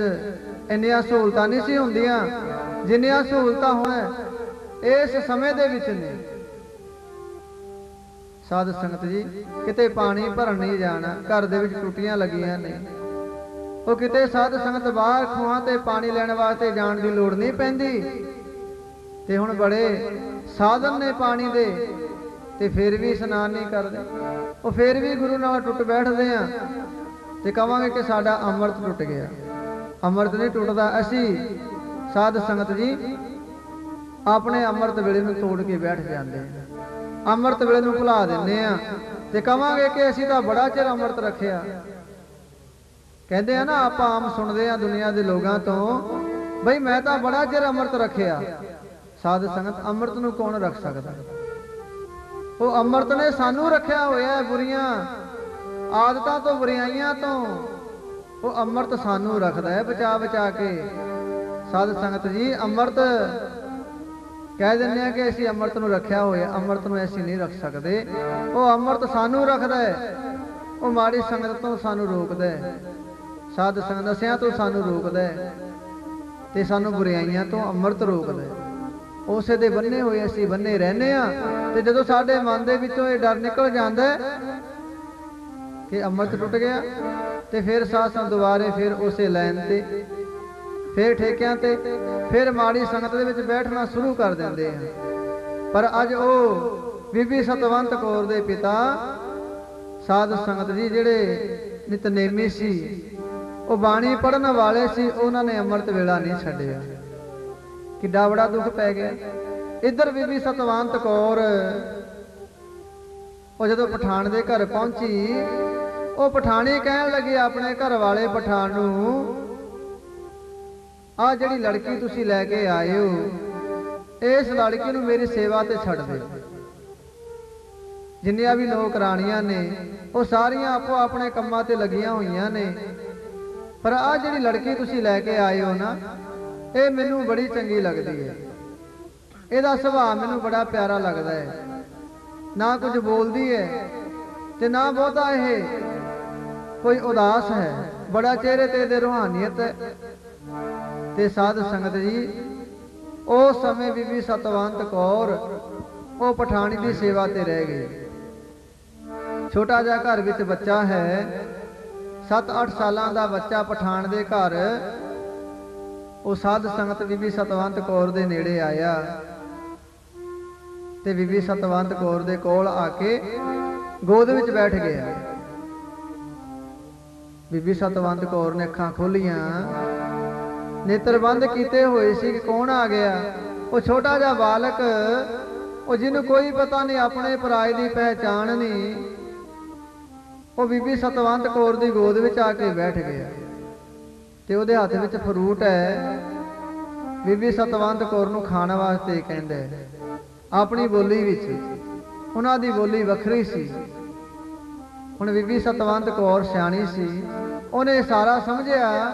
ਇੰਨੀਆਂ ਸਹੂਲਤਾਂ ਨਹੀਂ ਸੀ ਹੁੰਦੀਆਂ ਜਿੰਨੀਆਂ ਸਹੂਲਤਾਂ ਹੁਣ ਇਸ ਸਮੇਂ ਦੇ ਵਿੱਚ ਨੇ। ਸਾਧ ਸੰਗਤ ਜੀ ਕਿਤੇ ਪਾਣੀ ਭਰਨ ਨਹੀਂ ਜਾਣਾ, ਘਰ ਦੇ ਵਿੱਚ ਟੂਟੀਆਂ ਲੱਗੀਆਂ ਨੇ, ਉਹ ਕਿਤੇ ਸਾਧ ਸੰਗਤ ਬਾਹਰ ਖੂਹਾਂ ਤੇ ਪਾਣੀ ਲੈਣ ਵਾਸਤੇ ਜਾਣ ਦੀ ਲੋੜ ਨਹੀਂ ਪੈਂਦੀ। ਤੇ ਹੁਣ ਬੜੇ ਸਾਧਨ ਨੇ ਪਾਣੀ ਦੇ ਤੇ ਫਿਰ ਵੀ ਇਸ਼ਨਾਨ ਨਹੀਂ ਕਰਦੇ। ਉਹ ਫਿਰ ਵੀ ਗੁਰੂ ਨਾਲ ਟੁੱਟ ਬੈਠਦੇ ਆ ਤੇ ਕਵਾਂਗੇ ਕਿ ਸਾਡਾ ਅੰਮ੍ਰਿਤ ਟੁੱਟ ਗਿਆ। ਅੰਮ੍ਰਿਤ ਨਹੀਂ ਟੁੱਟਦਾ। ਅਸੀਂ ਸਾਧ ਸੰਗਤ ਜੀ ਆਪਣੇ ਅੰਮ੍ਰਿਤ ਵੇਲੇ ਨੂੰ ਤੋੜ ਕੇ ਬੈਠ ਜਾਂਦੇ ਆ, ਅੰਮ੍ਰਿਤ ਵੇਲੇ ਨੂੰ ਭੁਲਾ ਦਿੰਦੇ ਆ ਤੇ ਕਵਾਂਗੇ ਕਿ ਅਸੀਂ ਤਾਂ ਬੜਾ ਚਿਰ ਅੰਮ੍ਰਿਤ ਰੱਖਿਆ। ਕਹਿੰਦੇ ਆ ਨਾ, ਆਪਾਂ ਆਮ ਸੁਣਦੇ ਆ ਦੁਨੀਆ ਦੇ ਲੋਕਾਂ ਤੋਂ, ਬਈ ਮੈਂ ਤਾਂ ਬੜਾ ਚਿਰ ਅੰਮ੍ਰਿਤ ਰੱਖਿਆ। ਸਾਧ ਸੰਗਤ ਅੰਮ੍ਰਿਤ ਨੂੰ ਕੌਣ ਰੱਖ ਸਕਦਾ? ਉਹ ਅੰਮ੍ਰਿਤ ਨੇ ਸਾਨੂੰ ਰੱਖਿਆ ਹੋਇਆ ਹੈ ਬੁਰੀਆਂ ਆਦਤਾਂ ਤੋਂ, ਬੁਰਾਈਆਂ ਤੋਂ। ਉਹ ਅੰਮ੍ਰਿਤ ਸਾਨੂੰ ਰੱਖਦਾ ਹੈ ਬਚਾ ਬਚਾ ਕੇ। ਸਾਧ ਸੰਗਤ ਜੀ ਅੰਮ੍ਰਿਤ ਕਹਿ ਦਿੰਦੇ ਆ ਕਿ ਅਸੀਂ ਅੰਮ੍ਰਿਤ ਨੂੰ ਰੱਖਿਆ ਹੋਇਆ, ਅੰਮ੍ਰਿਤ ਨੂੰ ਅਸੀਂ ਨਹੀਂ ਰੱਖ ਸਕਦੇ। ਉਹ ਅੰਮ੍ਰਿਤ ਸਾਨੂੰ ਰੱਖਦਾ ਹੈ, ਉਹ ਮਾੜੀ ਸੰਗਤ ਤੋਂ ਸਾਨੂੰ ਰੋਕਦਾ ਹੈ, ਸਾਧ ਸੰਗਤ ਨਸ਼ਿਆਂ ਤੋਂ ਸਾਨੂੰ ਰੋਕਦਾ ਹੈ ਤੇ ਸਾਨੂੰ ਬੁਰਾਈਆਂ ਤੋਂ ਅੰਮ੍ਰਿਤ ਰੋਕਦਾ ਹੈ। ਉਸੇ ਦੇ ਬੰਨੇ ਹੋਏ ਅਸੀਂ ਬੰਨੇ ਰਹਿੰਦੇ ਆ। ਤੇ ਜਦੋਂ ਸਾਡੇ ਮਨ ਦੇ ਵਿੱਚੋਂ ਇਹ ਡਰ ਨਿਕਲ ਜਾਂਦਾ ਕਿ ਅੰਮ੍ਰਿਤ ਟੁੱਟ ਗਿਆ ਤੇ ਫਿਰ ਸਾਧ ਸੰਗਤ ਦੁਬਾਰੇ ਫਿਰ ਉਸੇ ਲਾਈਨ ਤੇ, ਫਿਰ ਠੇਕਿਆਂ ਤੇ, ਫਿਰ ਮਾੜੀ ਸੰਗਤ ਦੇ ਵਿੱਚ ਬੈਠਣਾ ਸ਼ੁਰੂ ਕਰ ਦਿੰਦੇ ਆ। ਪਰ ਅੱਜ ਉਹ ਬੀਬੀ ਸਤਵੰਤ ਕੌਰ ਦੇ ਪਿਤਾ ਸਾਧ ਸੰਗਤ ਜੀ ਜਿਹੜੇ ਨਿਤਨੇਮੀ ਸੀ, ਉਹ ਬਾਣੀ ਪੜ੍ਹਨ ਵਾਲੇ ਸੀ, ਉਹਨਾਂ ਨੇ ਅੰਮ੍ਰਿਤ ਵੇਲਾ ਨਹੀਂ ਛੱਡਿਆ। ਕਿੱਡਾ ਬੜਾ ਦੁੱਖ ਪੈ ਗਿਆ। ਇੱਧਰ ਬੀਬੀ ਸਤਵੰਤ ਕੌਰ ਉਹ ਜਦੋਂ ਪਠਾਨ ਦੇ ਘਰ ਪਹੁੰਚੀ, ਉਹ ਪਠਾਣੀ ਕਹਿਣ ਲੱਗੇ ਆਪਣੇ ਘਰ ਵਾਲੇ ਪਠਾਨ ਨੂੰ, ਆਹ ਜਿਹੜੀ ਲੜਕੀ ਤੁਸੀਂ ਲੈ ਕੇ ਆਏ ਹੋ, ਇਸ ਲੜਕੀ ਨੂੰ ਮੇਰੀ ਸੇਵਾ ਤੇ ਛੱਡ ਦਿਓ। ਜਿੰਨੀਆਂ ਵੀ ਨੌਕਰਾਣੀਆਂ ਨੇ ਉਹ ਸਾਰੀਆਂ ਆਪੋ ਆਪਣੇ ਕੰਮਾਂ ਤੇ ਲੱਗੀਆਂ ਹੋਈਆਂ ਨੇ, ਪਰ ਆਹ ਜਿਹੜੀ ਲੜਕੀ ਤੁਸੀਂ ਲੈ ਕੇ ਆਏ ਹੋ ਨਾ, ਇਹ ਮੈਨੂੰ ਬੜੀ ਚੰਗੀ ਲੱਗਦੀ ਹੈ। ਇਹਦਾ ਸੁਭਾਅ ਮੈਨੂੰ ਬੜਾ ਪਿਆਰਾ ਲੱਗਦਾ ਹੈ, ਨਾ ਕੁਝ ਬੋਲਦੀ ਹੈ ਤੇ ਨਾ ਬਹੁਤਾ ਇਹ ਕੋਈ ਉਦਾਸ ਹੈ, ਬੜਾ ਚਿਹਰੇ ਤੇ ਇਹਦੇ ਰੂਹਾਨੀਅਤ ਹੈ। ਤੇ ਸਾਧ ਸੰਗਤ ਜੀ ਉਸ ਸਮੇਂ ਬੀਬੀ ਸਤਵੰਤ ਕੌਰ ਉਹ ਪਠਾਣੀ ਦੀ ਸੇਵਾ ਤੇ ਰਹਿ ਗਈ। ਛੋਟਾ ਜਿਹਾ ਘਰ ਵਿੱਚ ਬੱਚਾ ਹੈ, 7-8 ਸਾਲਾਂ ਦਾ ਬੱਚਾ ਪਠਾਨ ਦੇ ਘਰ। ਉਹ ਸਾਧ ਸੰਗਤ ਬੀਬੀ ਸਤਵੰਤ ਕੌਰ ਦੇ ਨੇੜੇ ਆਇਆ ਤੇ ਬੀਬੀ ਸਤਵੰਤ ਕੌਰ ਦੇ ਕੋਲ ਆ ਕੇ ਗੋਦ ਵਿੱਚ ਬੈਠ ਗਿਆ। ਬੀਬੀ ਸਤਵੰਤ ਕੌਰ ਨੇ ਅੱਖਾਂ ਖੋਲੀਆਂ, ਨੇਤਰ ਬੰਦ ਕੀਤੇ ਹੋਏ ਸੀ ਕਿ ਕੌਣ ਆ ਗਿਆ। ਉਹ ਛੋਟਾ ਜਿਹਾ ਬਾਲਕ, ਉਹ ਜਿਹਨੂੰ ਕੋਈ ਪਤਾ ਨਹੀਂ, ਆਪਣੇ ਪਰਾਏ ਦੀ ਪਹਿਚਾਣ ਨਹੀਂ, ਉਹ ਬੀਬੀ ਸਤਵੰਤ ਕੌਰ ਦੀ ਗੋਦ ਵਿੱਚ ਆ ਕੇ ਬੈਠ ਗਿਆ ਤੇ ਉਹਦੇ ਹੱਥ ਵਿੱਚ ਫਰੂਟ ਹੈ। ਬੀਬੀ ਸਤਵੰਤ ਕੌਰ ਨੂੰ ਖਾਣ ਵਾਸਤੇ ਕਹਿੰਦਾ ਹੈ, ਆਪਣੀ ਬੋਲੀ ਵਿੱਚ। ਉਹਨਾਂ ਦੀ ਬੋਲੀ ਵੱਖਰੀ ਸੀ। ਹੁਣ ਬੀਬੀ ਸਤਵੰਤ ਕੌਰ ਸਿਆਣੀ ਸੀ, ਉਹਨੇ ਸਾਰਾ ਸਮਝਿਆ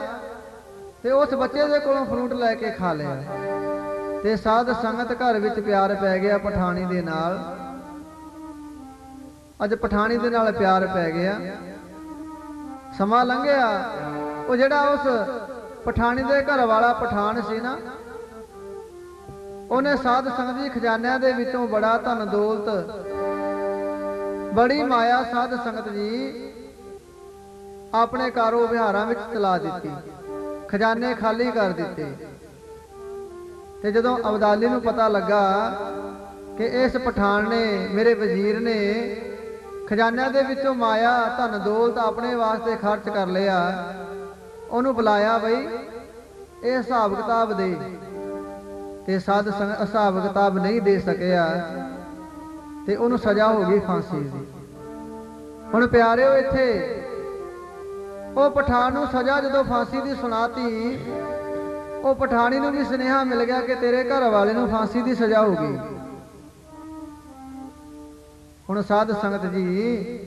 ਤੇ ਉਸ ਬੱਚੇ ਦੇ ਕੋਲੋਂ ਫਰੂਟ ਲੈ ਕੇ ਖਾ ਲਿਆ। ਤੇ ਸਾਧ ਸੰਗਤ ਘਰ ਵਿੱਚ ਪਿਆਰ ਪੈ ਗਿਆ ਪਠਾਣੀ ਦੇ ਨਾਲ। ਅੱਜ ਪਠਾਣੀ ਦੇ ਨਾਲ ਪਿਆਰ ਪੈ ਗਿਆ ਸਮਾਂ ਲੰਘਿਆ, ਉਹ ਜਿਹੜਾ ਉਸ ਪਠਾਣੀ ਦੇ ਘਰ ਵਾਲਾ ਪਠਾਨ ਸੀ ਨਾ, ਉਹਨੇ ਸਾਧ ਸੰਗਤ ਜੀ ਖਜ਼ਾਨਿਆਂ ਦੇ ਵਿੱਚੋਂ ਬੜਾ ਧਨ ਦੌਲਤ, ਬੜੀ ਮਾਇਆ ਸਾਧ ਸੰਗਤ ਜੀ ਆਪਣੇ ਕਾਰੋ ਵਿਹਾਰਾਂ ਵਿੱਚ ਚਲਾ ਦਿੱਤੀ, ਖਜ਼ਾਨੇ ਖਾਲੀ ਕਰ ਦਿੱਤੇ। ਤੇ ਜਦੋਂ ਅਬਦਾਲੀ ਨੂੰ ਪਤਾ ਲੱਗਾ ਕਿ ਇਸ ਪਠਾਨ ਨੇ, ਮੇਰੇ ਵਜ਼ੀਰ ਨੇ ਖਜ਼ਾਨਿਆਂ ਦੇ ਵਿੱਚੋਂ ਮਾਇਆ ਧਨ ਦੌਲਤ ਆਪਣੇ ਵਾਸਤੇ ਖਰਚ ਕਰ ਲਿਆ, ਉਹਨੂੰ ਬੁਲਾਇਆ, ਬਈ ਇਹ ਹਿਸਾਬ ਕਿਤਾਬ ਦੇ। ਤੇ ਸਾਧ ਸੰਗਤ ਹਿਸਾਬ ਕਿਤਾਬ ਨਹੀਂ ਦੇ ਸਕਿਆ ਤੇ ਉਹਨੂੰ ਸਜ਼ਾ ਹੋ ਗਈ ਫਾਂਸੀ ਦੀ। ਹੁਣ ਪਿਆਰਿਓ, ਇੱਥੇ ਉਹ ਪਠਾਨ ਨੂੰ ਸਜ਼ਾ ਜਦੋਂ ਫਾਂਸੀ ਦੀ ਸੁਣਾਤੀ, ਉਹ ਪਠਾਣੀ ਨੂੰ ਵੀ ਸੁਨੇਹਾ ਮਿਲ ਗਿਆ ਕਿ ਤੇਰੇ ਘਰ ਵਾਲੇ ਨੂੰ ਫਾਂਸੀ ਦੀ ਸਜ਼ਾ ਹੋ ਗਈ। ਹੁਣ ਸਾਧ ਸੰਗਤ ਜੀ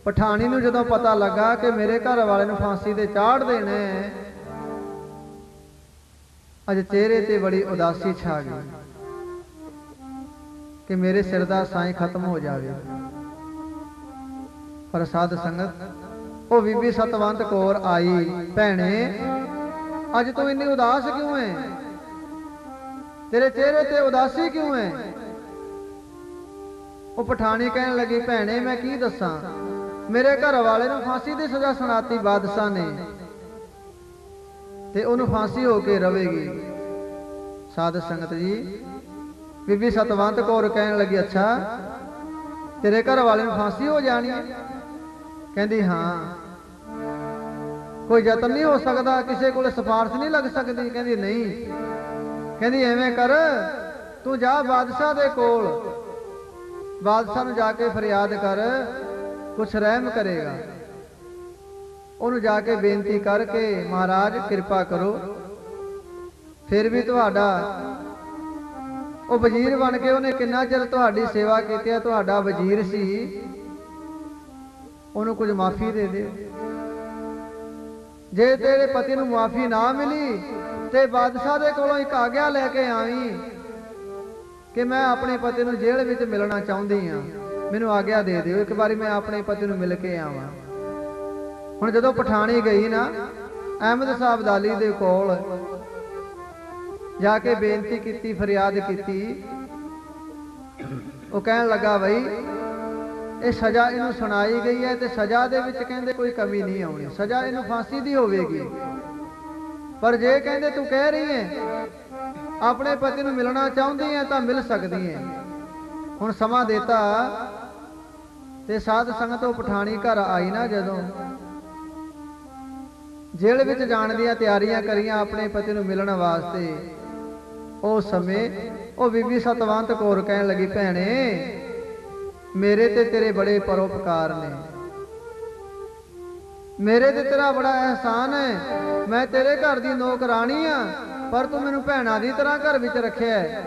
ਪਠਾਣੀ ਨੂੰ ਜਦੋਂ ਪਤਾ ਲੱਗਾ ਕਿ ਮੇਰੇ ਘਰ ਵਾਲੇ ਨੂੰ ਫਾਂਸੀ ਦੇ ਚਾੜ ਦੇਣੇ, ਅੱਜ ਚਿਹਰੇ ਤੇ ਬੜੀ ਉਦਾਸੀ ਛਾ ਗਈ ਕਿ ਮੇਰੇ ਸਿਰ ਦਾ ਸਾਈਂ ਖਤਮ ਹੋ ਜਾਵੇ। ਪਰ ਸਾਧ ਸੰਗਤ ਉਹ ਬੀਬੀ ਸਤਵੰਤ ਕੌਰ ਆਈ, ਭੈਣੇ ਅੱਜ ਤੂੰ ਇੰਨੀ ਉਦਾਸ ਕਿਉਂ ਹੈ? ਤੇਰੇ ਚਿਹਰੇ ਤੇ ਉਦਾਸੀ ਕਿਉਂ ਹੈ? ਉਹ ਪਠਾਣੀ ਕਹਿਣ ਲੱਗੀ, ਭੈਣੇ ਮੈਂ ਕੀ ਦੱਸਾਂ, ਮੇਰੇ ਘਰ ਵਾਲੇ ਨੂੰ ਫਾਂਸੀ ਦੀ ਸਜ਼ਾ ਸੁਣਾਤੀ ਬਾਦਸ਼ਾਹ ਨੇ ਤੇ ਉਹਨੂੰ ਫਾਂਸੀ ਹੋ ਕੇ ਰਵੇਗੀ। ਸਾਧ ਸੰਗਤ ਜੀ ਬੀਬੀ ਸਤਵੰਤ ਕੌਰ ਕਹਿਣ ਲੱਗੀ, ਅੱਛਾ ਤੇਰੇ ਘਰ ਵਾਲੇ ਨੂੰ ਫਾਂਸੀ ਹੋ ਜਾਣੀ ਹੈ? ਕਹਿੰਦੀ ਹਾਂ। ਕੋਈ ਯਤਨ ਨਹੀਂ ਹੋ ਸਕਦਾ, ਕਿਸੇ ਕੋਲ ਸਿਫਾਰਿਸ਼ ਨਹੀਂ ਲੱਗ ਸਕਦੀ? ਕਹਿੰਦੀ ਨਹੀਂ। ਕਹਿੰਦੀ ਐਵੇਂ ਕਰ, ਤੂੰ ਜਾ ਬਾਦਸ਼ਾਹ ਦੇ ਕੋਲ, ਬਾਦਸ਼ਾਹ ਨੂੰ ਜਾ ਕੇ ਫਰਿਆਦ ਕਰ, ਕੁਛ ਰਹਿਮ ਕਰੇਗਾ। ਉਹਨੂੰ ਜਾ ਕੇ ਬੇਨਤੀ ਕਰਕੇ, ਮਹਾਰਾਜ ਕਿਰਪਾ ਕਰੋ, ਫਿਰ ਵੀ ਤੁਹਾਡਾ ਉਹ ਵਜ਼ੀਰ ਬਣ ਕੇ ਉਹਨੇ ਕਿੰਨਾ ਚਿਰ ਤੁਹਾਡੀ ਸੇਵਾ ਕੀਤੀ ਹੈ, ਤੁਹਾਡਾ ਵਜ਼ੀਰ ਸੀ, ਉਹਨੂੰ ਕੁਝ ਮਾਫੀ ਦੇ ਦਿਓ। ਜੇ ਤੇਰੇ ਪਤੀ ਨੂੰ ਮਾਫੀ ਨਾ ਮਿਲੀ ਤੇ ਬਾਦਸ਼ਾਹ ਦੇ ਕੋਲੋਂ ਇੱਕ ਆਗਿਆ ਲੈ ਕੇ ਆਵੀਂ ਕਿ ਮੈਂ ਆਪਣੇ ਪਤੀ ਨੂੰ ਜੇਲ੍ਹ ਵਿੱਚ ਮਿਲਣਾ ਚਾਹੁੰਦੀ ਹਾਂ, ਮੈਨੂੰ ਆਗਿਆ ਦੇ ਦਿਓ, ਇੱਕ ਵਾਰੀ ਮੈਂ ਆਪਣੇ ਪਤੀ ਨੂੰ ਮਿਲ ਕੇ ਆਵਾਂ। ਹੁਣ ਜਦੋਂ ਪਠਾਣੀ ਗਈ ਨਾ ਅਹਿਮਦ ਸ਼ਾਹ ਅਬਦਾਲੀ ਦੇ ਕੋਲ ਜਾ ਕੇ ਬੇਨਤੀ ਕੀਤੀ, ਫਰਿਆਦ ਕੀਤੀ, ਉਹ ਕਹਿਣ ਲੱਗਾ, ਬਈ ਇਹ ਸਜ਼ਾ ਇਹਨੂੰ ਸੁਣਾਈ ਗਈ ਹੈ ਤੇ ਸਜ਼ਾ ਦੇ ਵਿੱਚ ਕਹਿੰਦੇ ਕੋਈ ਕਮੀ ਨਹੀਂ ਆਉਣੀ, ਸਜ਼ਾ ਇਹਨੂੰ ਫਾਂਸੀ ਦੀ ਹੋਵੇਗੀ। ਪਰ ਜੇ ਕਹਿੰਦੇ ਤੂੰ ਕਹਿ ਰਹੀ ਹੈ ਆਪਣੇ ਪਤੀ ਨੂੰ ਮਿਲਣਾ ਚਾਹੁੰਦੀ ਹੈ ਤਾਂ ਮਿਲ ਸਕਦੀ ਹੈ। ਹੁਣ ਸਮਾਂ ਦੇਤਾ ਤੇ ਸਾਧ ਸੰਗਤ ਉਹ ਪਠਾਣੀ ਘਰ ਆਈ ਨਾ, ਜਦੋਂ ਜੇਲ੍ਹ ਵਿੱਚ ਜਾਣ ਦੀਆਂ ਤਿਆਰੀਆਂ ਕਰੀਆਂ ਆਪਣੇ ਪਤੀ ਨੂੰ ਮਿਲਣ ਵਾਸਤੇ, ਉਸ ਸਮੇਂ ਉਹ ਬੀਬੀ ਸਤਵੰਤ ਕੌਰ ਕਹਿਣ ਲੱਗੀ, ਭੈਣੇ ਮੇਰੇ ਤੇ ਤੇਰੇ ਬੜੇ ਪਰਉਪਕਾਰ ਨੇ, ਮੇਰੇ ਤੇ ਤੇਰਾ ਬੜਾ ਅਹਿਸਾਨ ਹੈ, ਮੈਂ ਤੇਰੇ ਘਰ ਦੀ ਨੌਕਰਾਣੀ ਆ, ਪਰ ਤੂੰ ਮੈਨੂੰ ਭੈਣਾਂ ਦੀ ਤਰ੍ਹਾਂ ਘਰ ਵਿੱਚ ਰੱਖਿਆ ਹੈ,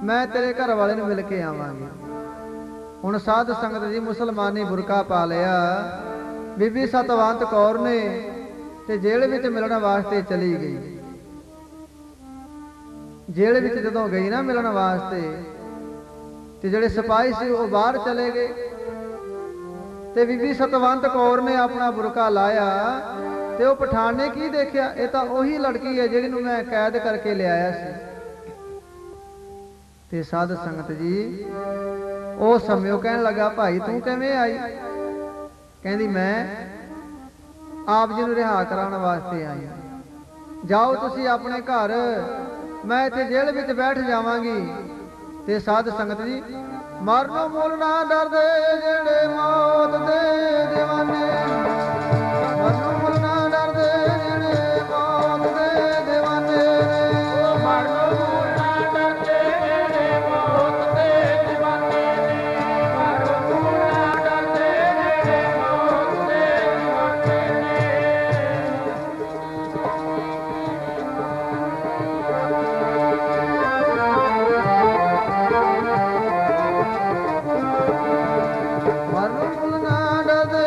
ਮੈਂ ਤੇਰੇ ਘਰ ਵਾਲੇ ਨੂੰ ਮਿਲ ਕੇ ਆਵਾਂਗੀ। ਹੁਣ ਸਾਧ ਸੰਗਤ ਜੀ ਮੁਸਲਮਾਨੀ ਬੁਰਕਾ ਪਾ ਲਿਆ, ਬੀਬੀ ਸਤਵੰਤ ਕੌਰ ਨੇ ਤੇ ਜੇਲ੍ਹ ਵਿੱਚ ਮਿਲਣ ਵਾਸਤੇ ਚਲੀ ਗਈ। ਜੇਲ੍ਹ ਵਿੱਚ ਜਦੋਂ ਗਈ ਨਾ ਮਿਲਣ ਵਾਸਤੇ, ਤੇ ਜਿਹੜੇ ਸਿਪਾਹੀ ਸੀ ਉਹ ਬਾਹਰ ਚਲੇ ਗਏ ਤੇ ਬੀਬੀ ਸਤਵੰਤ ਕੌਰ ਨੇ ਆਪਣਾ ਬੁਰਕਾ ਲਾਇਆ ਤੇ ਉਹ ਪਠਾਨ ਨੇ ਕੀ ਦੇਖਿਆ, ਇਹ ਤਾਂ ਉਹੀ ਲੜਕੀ ਹੈ ਜਿਹੜੀ ਨੂੰ ਮੈਂ ਕੈਦ ਕਰਕੇ ਲਿਆਇਆ ਸੀ। ਤੇ ਸਾਧ ਸੰਗਤ ਜੀ ਉਹ ਸਮੇਂ ਕਹਿਣ ਲੱਗਾ, ਭਾਈ ਤੂੰ ਕਿਵੇਂ ਆਈ? ਕਹਿੰਦੀ ਮੈਂ ਆਪ ਜੀ ਨੂੰ ਰਿਹਾ ਕਰਾਉਣ ਵਾਸਤੇ ਆਈ ਹਾਂ, ਜਾਓ ਤੁਸੀਂ ਆਪਣੇ ਘਰ, ਮੈਂ ਇੱਥੇ ਜੇਲ੍ਹ ਵਿੱਚ ਬੈਠ ਜਾਵਾਂਗੀ। ਤੇ ਸਾਧ ਸੰਗਤ ਜੀ ਮਰਨੋਂ ਮੁੱਲ ਨਾ ਡਰਦੇ ਜਿਹੜੇ ਮੌਤ ਦੇ دیਵਾਨੇ, ਮਰਨੋਂ ਮੁੱਲ ਨਾ ਡਰਦੇ ਜਿਹੜੇ ਮੌਤ ਦੇ دیਵਾਨੇ ਨੇ, ਮਰਨੋਂ ਮੁੱਲ ਨਾ ਡਰਦੇ ਜਿਹੜੇ ਮੌਤ ਦੇ دیਵਾਨੇ ਨੇ, ਮਰਨੋਂ ਮੁੱਲ ਨਾ ਡਰਦੇ ਜਿਹੜੇ ਮੌਤ ਦੇ دیਵਾਨੇ ਨੇ। ਮਰਨੋਂ ਮੁੱਲ ਨਾ ਡਰਦੇ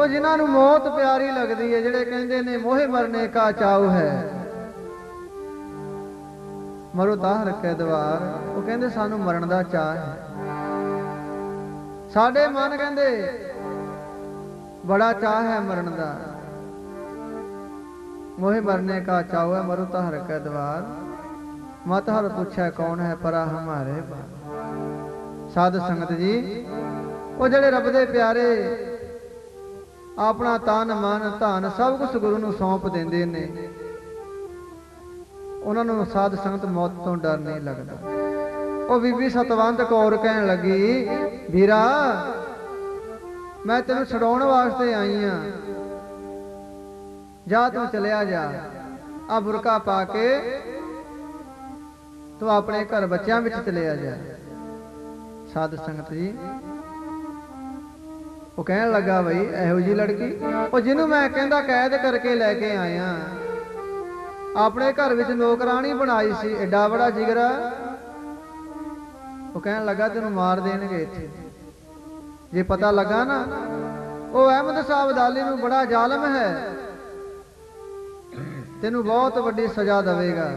ਉਹ ਜਿਨ੍ਹਾਂ ਨੂੰ ਮੌਤ ਪਿਆਰੀ ਲੱਗਦੀ ਹੈ, ਜਿਹੜੇ ਕਹਿੰਦੇ ਨੇ ਮੋਹੇ ਮਰਨੇ ਕਾ ਚਾਉ ਹੈ, ਮਰੋ ਤਾਹ ਰੱਖੇ ਦਵਾਰ। ਉਹ ਕਹਿੰਦੇ ਸਾਨੂੰ ਮਰਨ ਦਾ ਚਾਅ ਹੈ। ਸਾਡੇ ਮਨ ਕਹਿੰਦੇ ਬੜਾ ਚਾਅ ਹੈ ਮਰਨ ਦਾ। ਮੋਹੇ ਮਰਨੇ ਕਾ ਚਾਉ ਹੈ, ਮਰੋ ਤਾਹ ਰੱਖੇ ਦਵਾਰ। ਮਤ ਹਰ ਪੁੱਛਿਆ ਕੌਣ ਹੈ ਪਰਾ ਹਮਾਰੇ ਬਾਰ। ਸਾਧ ਸੰਗਤ ਜੀ, ਉਹ ਜਿਹੜੇ ਰੱਬ ਦੇ ਪਿਆਰੇ ਆਪਣਾ ਤਨ ਮਨ ਧਨ ਸਭ ਕੁਝ ਗੁਰੂ ਨੂੰ ਸੌਂਪ ਦਿੰਦੇ ਨੇ, ਉਹਨਾਂ ਨੂੰ ਸਾਧ ਸੰਗਤ ਮੌਤ ਤੋਂ ਡਰ ਨਹੀਂ ਲੱਗਦਾ। ਉਹ ਬੀਬੀ ਸਤਵੰਤ ਕੌਰ ਕਹਿਣ ਲੱਗੀ, ਵੀਰਾ ਮੈਂ ਤੈਨੂੰ ਛਡਾਉਣ ਵਾਸਤੇ ਆਈ ਆ, ਜਾ ਤੂੰ ਚਲਿਆ ਜਾ। ਆ ਬੁਰਕਾ ਪਾ ਕੇ ਤੂੰ ਆਪਣੇ ਘਰ ਬੱਚਿਆਂ ਵਿੱਚ ਚਲਿਆ ਜਾ। ਸਾਧ ਸੰਗਤ ਜੀ, ਉਹ ਕਹਿਣ ਲੱਗਾ ਬਈ ਇਹੋ ਜੀ ਲੜਕੀ, ਉਹ ਜਿਹਨੂੰ ਮੈਂ ਕਹਿੰਦਾ ਕੈਦ ਕਰਕੇ ਲੈ ਕੇ ਆਇਆ, ਆਪਣੇ ਘਰ ਵਿੱਚ ਨੌਕਰਾਣੀ ਬਣਾਈ ਸੀ, ਐਡਾ ਬੜਾ ਜਿਗਰਾ। ਉਹ ਕਹਿਣ ਲੱਗਾ ਤੈਨੂੰ ਮਾਰ ਦੇਣਗੇ ਇੱਥੇ, ਜੇ ਪਤਾ ਲੱਗਾ ਨਾ। ਉਹ ਅਹਿਮਦ ਸਾਹਿਬ ਅਬਦਾਲੀ ਨੂੰ ਬੜਾ ਜ਼ਾਲਮ ਹੈ, ਤੈਨੂੰ ਬਹੁਤ ਵੱਡੀ ਸਜ਼ਾ ਦੇਵੇਗਾ।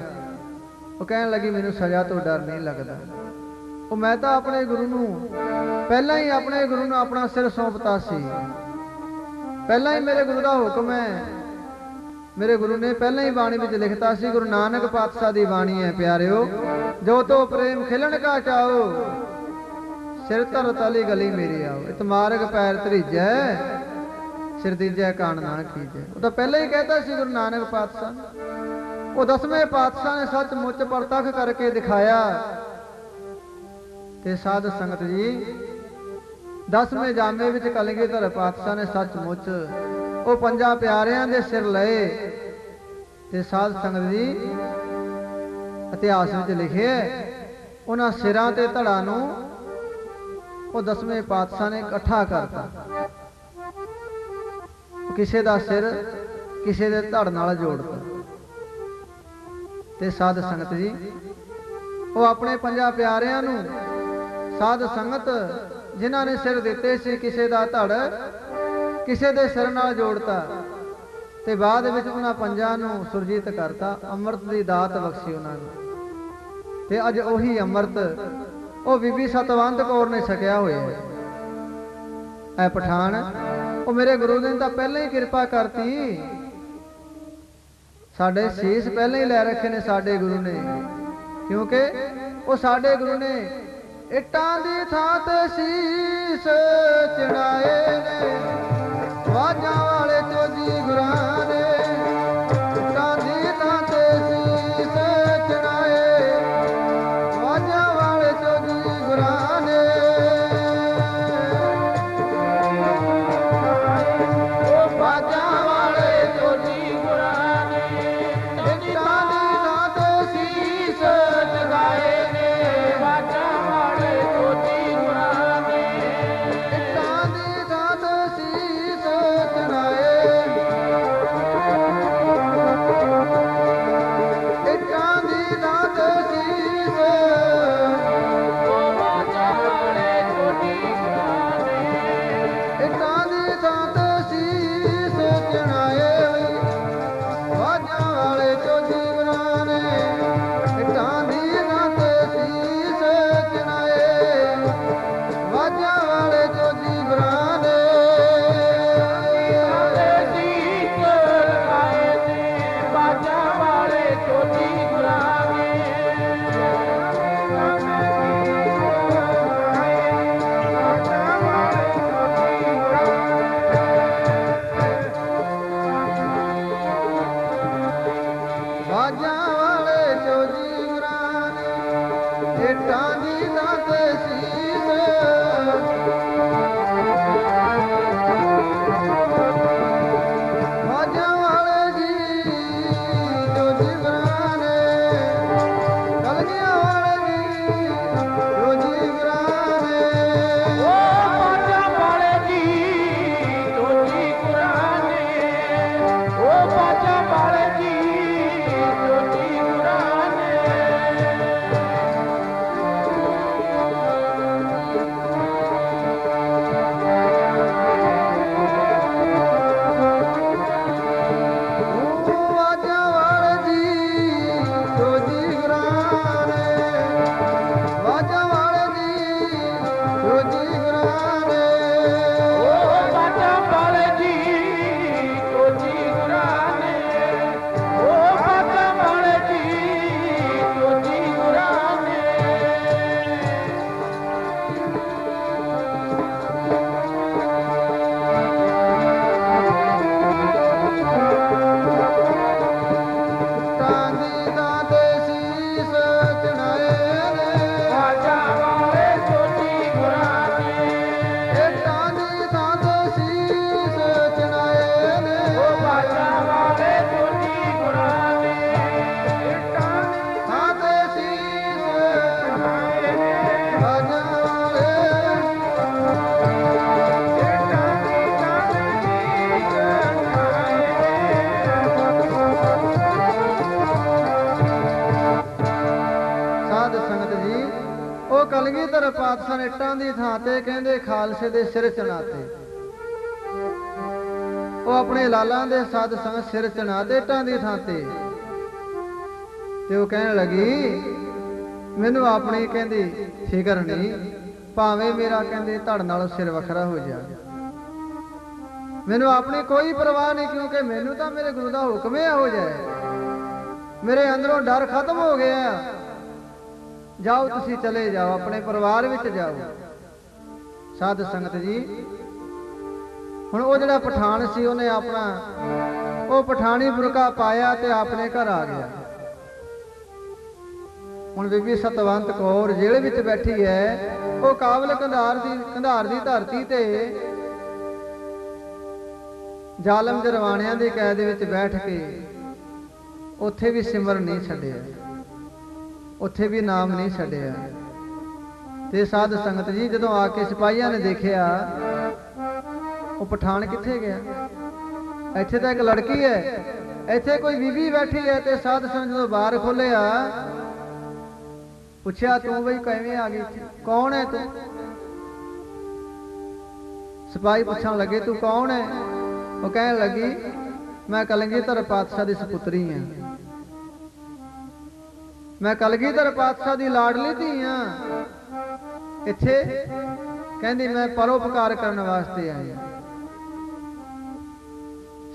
ਉਹ ਕਹਿਣ ਲੱਗੀ ਮੈਨੂੰ ਸਜ਼ਾ ਤੋਂ ਡਰ ਨਹੀਂ ਲੱਗਦਾ। ਉਹ ਮੈਂ ਤਾਂ ਆਪਣੇ ਗੁਰੂ ਨੂੰ ਪਹਿਲਾਂ ਹੀ ਆਪਣੇ ਗੁਰੂ ਨੂੰ ਆਪਣਾ ਸਿਰ ਸੌਂਪਤਾ ਸੀ। ਪਹਿਲਾਂ ਹੀ ਮੇਰੇ ਗੁਰੂ ਦਾ ਹੁਕਮ ਹੈ। ਮੇਰੇ ਗੁਰੂ ਨੇ ਪਹਿਲਾਂ ਹੀ ਬਾਣੀ ਵਿੱਚ ਲਿਖਤਾ ਸੀ, ਗੁਰੂ ਨਾਨਕ ਪਾਤਸ਼ਾਹ ਦੀ ਬਾਣੀ ਹੈ ਪਿਆਰਿਓ, ਜੋ ਤੋ ਪ੍ਰੇਮ ਖਿਲਣ ਕਾ ਚਾਓ, ਸਿਰ ਧਰ ਤਲੀ ਗਲੀ ਮੇਰੀ ਆਓ। ਇਤਮਾਰਗ ਪੈਰ ਧਰੀਜੈ, ਸਿਰ ਦੀਜੈ ਕਾਣ ਨਾ ਕੀਜੈ। ਉਹ ਤਾਂ ਪਹਿਲਾਂ ਹੀ ਕਹਿਤਾ ਸੀ ਗੁਰੂ ਨਾਨਕ ਪਾਤਸ਼ਾਹ। ਉਹ 10ਵੇਂ ਪਾਤਸ਼ਾਹ ਨੇ ਸੱਚਮੁੱਚ ਪ੍ਰਤੱਖ ਕਰਕੇ ਦਿਖਾਇਆ। ਤੇ ਸਾਧ ਸੰਗਤ ਜੀ, 10ਵੇਂ ਜਾਮੇ ਵਿੱਚ ਕਲਗੀਧਰ ਪਾਤਸ਼ਾਹ ਨੇ ਸੱਚਮੁੱਚ ਉਹ 5 ਪਿਆਰਿਆਂ ਦੇ ਸਿਰ ਲਏ। ਤੇ ਸਾਧ ਸੰਗਤ ਜੀ, ਇਤਿਹਾਸ ਵਿੱਚ ਲਿਖਿਆ ਉਹਨਾਂ ਸਿਰਾਂ ਤੇ ਧੜਾ ਨੂੰ ਉਹ 10ਵੇਂ ਪਾਤਸ਼ਾਹ ਨੇ ਇਕੱਠਾ ਕਰਤਾ। ਕਿਸੇ ਦਾ ਸਿਰ ਕਿਸੇ ਦੇ ਧੜ ਨਾਲ ਜੋੜਤਾ। ਤੇ ਸਾਧ ਸੰਗਤ ਜੀ, ਉਹ ਆਪਣੇ 5 ਪਿਆਰਿਆਂ ਨੂੰ ਸਾਧ ਸੰਗਤ ਜਿਨ੍ਹਾਂ ਨੇ ਸਿਰ ਦਿੱਤੇ ਸੀ, ਕਿਸੇ ਦਾ ਧੜ ਕਿਸੇ ਦੇ ਸਿਰ ਨਾਲ ਜੋੜਤਾ। ਤੇ ਬਾਅਦ ਵਿੱਚ ਉਹਨਾਂ 5 ਨੂੰ ਸੁਰਜੀਤ ਕਰਤਾ, ਅੰਮ੍ਰਿਤ ਦੀ ਦਾਤ ਬਖਸ਼ੀ ਉਹਨਾਂ ਨੂੰ। ਤੇ ਅੱਜ ਉਹੀ ਅੰਮ੍ਰਿਤ ਉਹ ਬੀਬੀ ਸਤਵੰਤ ਕੌਰ ਨੇ ਛਕਿਆ ਹੋਇਆ ਹੈ। ਐ ਪਠਾਨ, ਉਹ ਮੇਰੇ ਗੁਰੂ ਨੇ ਤਾਂ ਪਹਿਲਾਂ ਹੀ ਕਿਰਪਾ ਕਰਤੀ। ਸਾਡੇ ਸੀਸ ਪਹਿਲਾਂ ਹੀ ਲੈ ਰੱਖੇ ਨੇ ਸਾਡੇ ਗੁਰੂ ਨੇ, ਕਿਉਂਕਿ ਉਹ ਸਾਡੇ ਗੁਰੂ ਨੇ ਇੱਟਾਂ ਦੀ ਥਾਂ ਤੇ ਸੀਸ ਚੜਾਏ ਨੇ, ਵਾਜਾਂ ਵਾਲੇ ਚੋਜੀ ਗੁਰਾਂ ਨੇ। ਇੱਟਾਂ ਦੀ ਥਾਂ ਤੇ ਸੀਸ ਚੜਾਏ, ਵਾਜਾਂ ਵਾਲੇ ਚੋਜੀ ਗੁਰਾਂ ਨੇ। ਉਹ ਵਾਜਾਂ ਵਾਲੇ ਚੋਜੀ ਗੁਰਾਂ ਨੇ, ਇੱਟਾਂ ਦੀ ਥਾਂ ਤੇ ਸੀਸ ਚੜਾਏ ਨੇ, ਵਾਜਾਂ ਵਾਲੇ ਚੋਜੀ ਗੁਰਾਂ ਨੇ। ਇੱਟਾਂ ਦੀ ਥਾਂ ਤੇ ਸੀਸ ਚੜਾਏ, ਇੱਟਾਂ ਦੀ ਥਾਂ ਤੇ ਸੀਸ। ਉਹ ਵਾਜਾਂ ਵਾਲੇ ਚੋਜੀ ਗੁਰਾਂ ਨੇ, ਇੱਟਾਂ ਦੀ ਥਾਂ ਤੇ ਸੀਸ ਚੜਾਏ, ਵਾਜਾਂ ਵਾਲੇ ਚੋਜੀ ਗੁਰਾਂ ਨੇ। ਇੱਟਾਂ ਦੀ ਥਾਂ ਤੇ ਸੀਸ ਚੜਾਏ, ਵਾਜਾਂ ਵਾਲੇ ਚੋਜੀ ਗੁਰਾਂ ਨੇ। ਵਾਲੇ ਸੀਸ ਲਗਾਏ ਨੇ, ਵਾਜਾਂ ਵਾਲੇ ਚੋਜੀ ਗੁਰਾਂ ਨੇ। ਵਾਜਾਂ ਵਾਲੇ ਚੋਜੀ ਗੁਰਾਂ ਨੇ, ਇੱਟਾਂ ਦੀ ਥਾਂ ਤੇ ਸੀਸ। ਵਾਜਾਂ ਵਾਲੇ ਜੀ ਚੋਜੀ ਗੁਰਾਂ ਨੇ, ਕਲਗੀਆਂ ਵਾਲੇ ਜੀ ਚੋਜੀ ਗੁਰਾਂ ਨੇ। ਉਹ ਵਾਜਾਂ ਵਾਲੇ ਜੀ ਚੋਜੀ ਗੁਰਾਂ ਨੇ, ਉਹ ਵਾਜਾਂ ਵਾਲੇ ਜੀ ਚੋਜੀ ਗੁਰਾਂ ਨੇ। ਸਾਧ ਸੰਗਤ ਜੀ ਉਹ ਕਲਗੀਧਰ ਪਾਤਸ਼ਾਹ ਨੇ ਇੱਟਾਂ ਦੀ ਥਾਂ ਤੇ ਕਹਿੰਦੇ ਖਾਲਸੇ ਦੇ ਸਿਰ ਚਨਾਤੇ। ਉਹ ਆਪਣੇ ਲਾਲਾਂ ਦੇ ਸਾਧ ਸੰਗਤ ਸਿਰ ਚਨਾਤੇ ਇੱਟਾਂ ਦੀ ਥਾਂ ਤੇ ਉਹ ਕਹਿਣ ਲੱਗੀ ਮੈਨੂੰ ਆਪਣੀ ਕਹਿੰਦੀ ਫਿਕਰ ਨਹੀਂ, ਭਾਵੇਂ ਮੇਰਾ ਕਹਿੰਦੇ ਧੜ ਨਾਲੋਂ ਸਿਰ ਵੱਖਰਾ ਹੋ ਜਾ, ਮੈਨੂੰ ਆਪਣੀ ਕੋਈ ਪਰਵਾਹ ਨਹੀਂ, ਕਿਉਂਕਿ ਮੈਨੂੰ ਤਾਂ ਮੇਰੇ ਗੁਰੂ ਦਾ ਹੁਕਮ ਹੀ ਹੋ ਜਾਏ, ਮੇਰੇ ਅੰਦਰੋਂ ਡਰ ਖਤਮ ਹੋ ਗਿਆ। ਜਾਓ ਤੁਸੀਂ ਚਲੇ ਜਾਓ, ਆਪਣੇ ਪਰਿਵਾਰ ਵਿੱਚ ਜਾਓ। ਸਾਧ ਸੰਗਤ ਜੀ ਹੁਣ ਉਹ ਜਿਹੜਾ ਪਠਾਨ ਸੀ ਉਹਨੇ ਆਪਣਾ ਉਹ ਪਠਾਣੀ ਬੁਰਕਾ ਪਾਇਆ ਤੇ ਆਪਣੇ ਘਰ ਆ ਗਿਆ। ਹੁਣ ਬੀਬੀ ਸਤਵੰਤ ਕੌਰ ਜੇਲ੍ਹ ਵਿੱਚ ਬੈਠੀ ਹੈ, ਉਹ ਕਾਬਲ ਕੰਧਾਰ ਦੀ ਧਰਤੀ ਤੇ ਜ਼ਾਲਮ ਜਰਵਾਣਿਆਂ ਦੀ ਕੈਦ ਵਿੱਚ ਬੈਠ ਕੇ ਉੱਥੇ ਵੀ ਸਿਮਰਨ ਨਹੀਂ ਛੱਡਿਆ, ਉੱਥੇ ਵੀ ਨਾਮ ਨਹੀਂ ਛੱਡਿਆ। ਤੇ ਸਾਧ ਸੰਗਤ ਜੀ ਜਦੋਂ ਆ ਕੇ ਸਿਪਾਹੀਆਂ ਨੇ ਦੇਖਿਆ ਉਹ ਪਠਾਨ ਕਿੱਥੇ ਗਿਆ, ਇੱਥੇ ਤਾਂ ਇੱਕ ਲੜਕੀ ਹੈ, ਇੱਥੇ ਕੋਈ ਬੀਬੀ ਬੈਠੀ ਹੈ। ਤੇ ਸਾਧ ਸੰਗਤ ਜਦੋਂ ਬਾਹਰ ਖੋਲਿਆ ਪੁੱਛਿਆ ਤੂੰ ਬਈ ਕਿਵੇਂ ਆ ਗਈ, ਕੌਣ ਹੈ ਤੂੰ? ਸਿਪਾਹੀ ਪੁੱਛਣ ਲੱਗੇ ਤੂੰ ਕੌਣ ਹੈ? ਉਹ ਕਹਿਣ ਲੱਗੀ ਮੈਂ ਕਲਗੀਧਰ ਪਾਤਸ਼ਾਹ ਦੀ ਸੁਪੁੱਤਰੀ ਹਾਂ, ਮੈਂ ਕਲਗੀਧਰ ਪਾਤਸ਼ਾਹ ਦੀ ਲਾਡਲੀ ਧੀ ਹਾਂ, ਇੱਥੇ ਕਹਿੰਦੀ ਮੈਂ ਪਰਉਪਕਾਰ ਕਰਨ ਵਾਸਤੇ ਆਈ ਹਾਂ।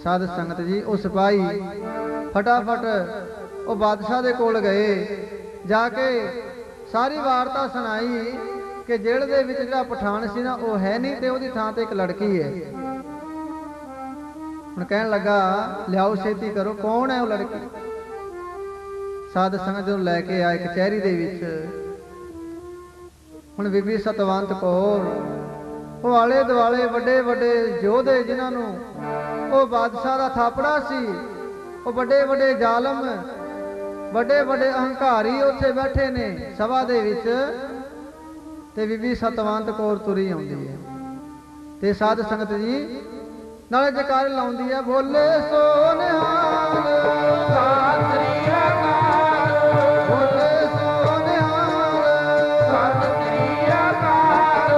ਸਾਧ ਸੰਗਤ ਜੀ ਉਹ ਸਿਪਾਹੀ ਫਟਾਫਟ ਉਹ ਬਾਦਸ਼ਾਹ ਦੇ ਕੋਲ ਗਏ, ਜਾ ਕੇ ਸਾਰੀ ਵਾਰਤਾ ਸੁਣਾਈ ਕਿ ਜੇਲ੍ਹ ਦੇ ਵਿੱਚ ਜਿਹੜਾ ਪਠਾਨ ਸੀ ਨਾ ਉਹ ਹੈ ਨਹੀਂ ਤੇ ਉਹਦੀ ਥਾਂ ਤੇ ਇੱਕ ਲੜਕੀ ਹੈ। ਹੁਣ ਕਹਿਣ ਲੱਗਾ ਲਿਆਓ ਛੇਤੀ ਕਰੋ, ਕੌਣ ਹੈ ਉਹ ਲੜਕੀ? ਸਾਧ ਸੰਗਤ ਨੂੰ ਲੈ ਕੇ ਆਏ ਕਚਹਿਰੀ ਦੇ ਵਿੱਚ। ਹੁਣ ਬੀਬੀ ਸਤਵੰਤ ਕੌਰ ਉਹ ਆਲੇ ਦੁਆਲੇ ਵੱਡੇ ਵੱਡੇ ਯੋਧੇ ਜਿਨ੍ਹਾਂ ਨੂੰ ਉਹ ਬਾਦਸ਼ਾਹ ਦਾ ਥਾਪੜਾ ਸੀ, ਉਹ ਵੱਡੇ ਵੱਡੇ ਜ਼ਾਲਮ ਵੱਡੇ ਵੱਡੇ ਅਹੰਕਾਰੀ ਉੱਥੇ ਬੈਠੇ ਨੇ ਸਭਾ ਦੇ ਵਿੱਚ, ਤੇ ਬੀਬੀ ਸਤਵੰਤ ਕੌਰ ਤੁਰੀ ਆਉਂਦੀ ਹੈ। ਤੇ ਸਾਧ ਸੰਗਤ ਜੀ ਨਾਲੇ ਜੈਕਾਰੇ ਲਾਉਂਦੀ ਹੈ, ਬੋਲੇ ਸੋ ਨਿਹਾਲ ਸਤਿ ਸ੍ਰੀ ਅਕਾਲ, ਬੋਲੇ ਸੋ ਨਿਹਾਲ ਸਤਿ ਸ੍ਰੀ ਅਕਾਲ,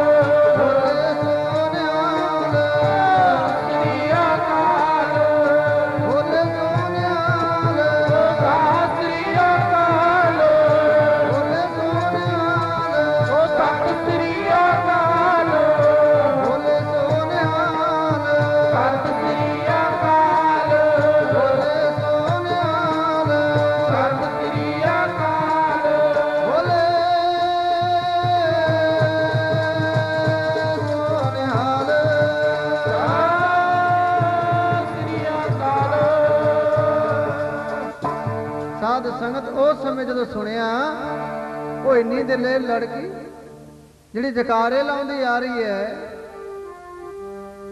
ਬੋਲੇ ਸੋ ਨਿਹਾਲ ਸਤਿ ਸ੍ਰੀ ਅਕਾਲ, ਬੋਲੇ ਸੋ ਨਿਹਾਲ ਸਤਿ ਸ੍ਰੀ ਅਕਾਲ, ਬੋਲੇ ਸੋ ਨਿਹਾਲ ਸਤਿ ਸ੍ਰੀ ਅਕਾਲ, ਬੋਲੇ ਸੋ ਨਿਹਾਲ ਸਤਿ ਸ੍ਰੀ ਅਕਾਲ, ਬੋਲੇ ਸੋ ਨਿਹਾਲ ਸਤਿ ਸ੍ਰੀ ਅਕਾਲ, ਬੋਲੇ ਸੋ ਨਿਹਾਲ ਸਤਿ ਸ੍ਰੀ ਅਕਾਲ। ਸਾਧ ਸੰਗਤ ਉਸ ਸਮੇਂ ਜਦੋਂ ਸੁਣਿਆ ਉਹ ਇੰਨੀ ਦਿਲੇ ਲੜਕੀ ਜਿਹੜੀ ਜੈਕਾਰੇ ਲਾਉਂਦੀ ਆ ਰਹੀ ਹੈ,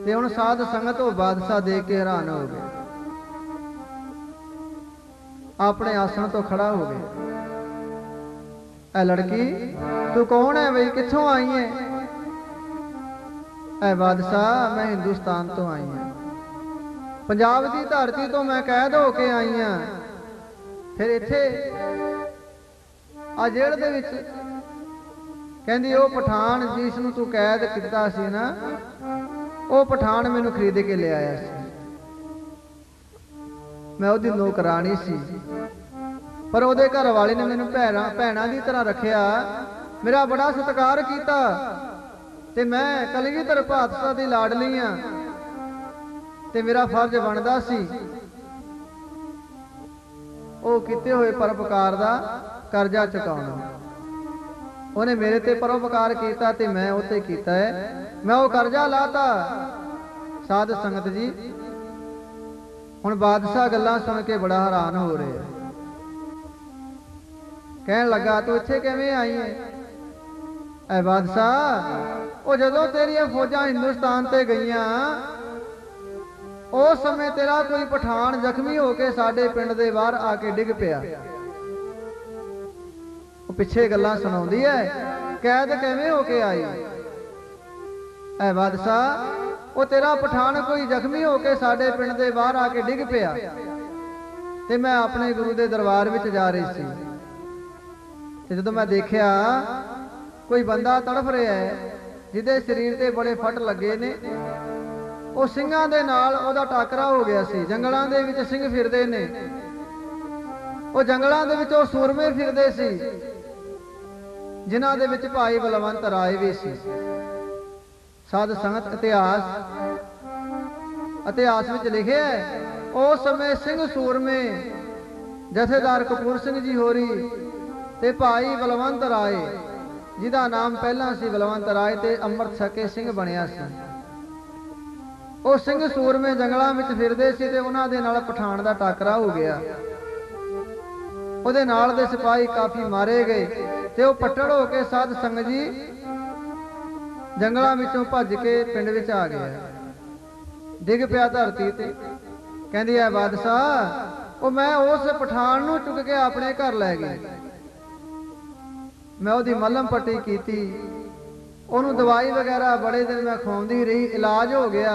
ਤੇ ਹੁਣ ਸਾਧ ਸੰਗਤ ਉਹ ਬਾਦਸ਼ਾਹ ਦੇਖ ਕੇ ਹੈਰਾਨ ਹੋ ਗਏ, ਆਪਣੇ ਆਸਣ ਤੋਂ ਖੜਾ ਹੋ ਗਏ। ਐ ਲੜਕੀ ਤੂੰ ਕੌਣ ਹੈ ਬਈ, ਕਿੱਥੋਂ ਆਈ ਹੈ? ਐ ਬਾਦਸ਼ਾਹ ਮੈਂ ਹਿੰਦੁਸਤਾਨ ਤੋਂ ਆਈ ਹਾਂ, ਪੰਜਾਬ ਦੀ ਧਰਤੀ ਤੋਂ ਮੈਂ ਕੈਦ ਹੋ ਕੇ ਆਈ ਹਾਂ। ਫਿਰ ਇੱਥੇ ਆ ਜੇਲ੍ਹ ਦੇ ਵਿੱਚ ਕਹਿੰਦੀ ਉਹ ਪਠਾਨ ਜਿਸ ਨੂੰ ਤੂੰ ਕੈਦ ਕੀਤਾ ਸੀ ਨਾ, ਉਹ ਪਠਾਨ ਮੈਨੂੰ ਖਰੀਦ ਕੇ ਲਿਆਇਆ ਸੀ, ਮੈਂ ਉਹਦੀ ਨੌਕਰਾਨੀ ਸੀ, ਪਰ ਉਹਦੇ ਘਰ ਵਾਲੇ ਨੇ ਮੈਨੂੰ ਭੈਣਾਂ ਦੀ ਤਰ੍ਹਾਂ ਰੱਖਿਆ, ਮੇਰਾ ਬੜਾ ਸਤਿਕਾਰ ਕੀਤਾ, ਤੇ ਮੈਂ ਕਲਗੀਧਰ ਪਾਤਸ਼ਾਹ ਦੀ ਲਾਡਲੀ ਹਾਂ, ਤੇ ਮੇਰਾ ਫਰਜ਼ ਬਣਦਾ ਸੀ ਉਹ ਕੀਤੇ ਹੋਏ ਪਰਉਪਕਾਰ ਦਾ ਕਰਜ਼ਾ ਚੁਕਾਉਣਾ। ਉਹਨੇ ਮੇਰੇ ਤੇ ਪਰਉਪਕਾਰ ਕੀਤਾ ਤੇ ਮੈਂ ਉਹ ਤੇ ਕੀਤਾ ਹੈ, ਮੈਂ ਉਹ ਕਰਜ਼ਾ ਲਾਤਾ। ਸਾਧ ਸੰਗਤ ਜੀ ਹੁਣ ਬਾਦਸ਼ਾਹ ਗੱਲਾਂ ਸੁਣ ਕੇ ਬੜਾ ਹੈਰਾਨ ਹੋ ਰਿਹਾ, ਕਹਿਣ ਲੱਗਾ ਤੂੰ ਇੱਥੇ ਕਿਵੇਂ ਆਈ ਹੈ? ਐ ਬਾਦਸ਼ਾਹ ਉਹ ਜਦੋਂ ਤੇਰੀਆਂ ਫੌਜਾਂ ਹਿੰਦੁਸਤਾਨ ਤੇ ਗਈਆਂ ਉਸ ਸਮੇਂ ਤੇਰਾ ਕੋਈ ਪਠਾਨ ਜ਼ਖਮੀ ਹੋ ਕੇ ਸਾਡੇ ਪਿੰਡ ਦੇ ਬਾਹਰ ਆ ਕੇ ਡਿੱਗ ਪਿਆ। ਉਹ ਪਿੱਛੇ ਗੱਲਾਂ ਸੁਣਾਉਂਦੀ ਹੈ, ਕੈਦ ਕਿਵੇਂ ਹੋ ਕੇ ਆਈ? ਐ ਬਾਦਸ਼ਾਹ ਉਹ ਤੇਰਾ ਪਠਾਨ ਕੋਈ ਜ਼ਖਮੀ ਹੋ ਕੇ ਸਾਡੇ ਪਿੰਡ ਦੇ ਬਾਹਰ ਆ ਕੇ ਡਿੱਗ ਪਿਆ, ਤੇ ਮੈਂ ਆਪਣੇ ਗੁਰੂ ਦੇ ਦਰਬਾਰ ਵਿੱਚ ਜਾ ਰਹੀ ਸੀ, ਤੇ ਜਦੋਂ ਮੈਂ ਦੇਖਿਆ ਕੋਈ ਬੰਦਾ ਤੜਫ ਰਿਹਾ ਹੈ, ਜਿਹਦੇ ਸਰੀਰ ਤੇ ਬੜੇ ਫੱਟ ਲੱਗੇ ਨੇ, ਉਹ ਸਿੰਘਾਂ ਦੇ ਨਾਲ ਉਹਦਾ ਟਾਕਰਾ ਹੋ ਗਿਆ ਸੀ। ਜੰਗਲਾਂ ਦੇ ਵਿੱਚ ਸਿੰਘ ਫਿਰਦੇ ਨੇ, ਉਹ ਜੰਗਲਾਂ ਦੇ ਵਿੱਚ ਉਹ ਸੂਰਮੇ ਫਿਰਦੇ ਸੀ, ਜਿਨ੍ਹਾਂ ਦੇ ਵਿੱਚ ਭਾਈ ਬਲਵੰਤ ਰਾਏ ਵੀ ਸੀ। ਸਾਧ ਸੰਗਤ ਇਤਿਹਾਸ ਵਿੱਚ ਲਿਖਿਆ ਹੈ, ਉਸ ਸਮੇਂ ਸਿੰਘ ਸੂਰਮੇ ਜਥੇਦਾਰ ਕਪੂਰ ਸਿੰਘ ਜੀ ਹੋਰੀ ਤੇ ਭਾਈ ਬਲਵੰਤ ਰਾਏ, ਜਿਹਦਾ ਨਾਮ ਪਹਿਲਾਂ ਸੀ ਬਲਵੰਤ ਰਾਏ ਤੇ ਅੰਮ੍ਰਿਤ ਛਕੇ ਸਿੰਘ ਬਣਿਆ ਸੀ, ਉਹ ਸਿੰਘ ਸੂਰਮੇ ਜੰਗਲਾਂ ਵਿੱਚ ਫਿਰਦੇ ਸੀ ਤੇ ਉਹਨਾਂ ਦੇ ਨਾਲ ਪਠਾਨ ਦਾ ਟਾਕਰਾ ਹੋ ਗਿਆ। ਉਹਦੇ ਨਾਲ ਦੇ ਸਿਪਾਹੀ ਕਾਫੀ ਮਾਰੇ ਗਏ ਤੇ ਉਹ ਪੱਟੜ ਹੋ ਕੇ ਸਾਧ ਸੰਗਤ ਜੀ ਜੰਗਲਾਂ ਵਿੱਚੋਂ ਭੱਜ ਕੇ ਪਿੰਡ ਵਿੱਚ ਆ ਗਿਆ, ਡਿੱਗ ਪਿਆ ਧਰਤੀ ਤੇ। ਕਹਿੰਦੀ ਐ ਬਾਦਸ਼ਾਹ, ਉਹ ਮੈਂ ਉਸ ਪਠਾਨ ਨੂੰ ਚੁੱਕ ਕੇ ਆਪਣੇ ਘਰ ਲੈ ਗਈ, ਮੈਂ ਉਹਦੀ ਮੱਲਮ ਪੱਟੀ ਕੀਤੀ, ਉਹਨੂੰ ਦਵਾਈ ਵਗੈਰਾ ਬੜੇ ਦਿਨ ਮੈਂ ਖਵਾਉਂਦੀ ਰਹੀ, ਇਲਾਜ ਹੋ ਗਿਆ।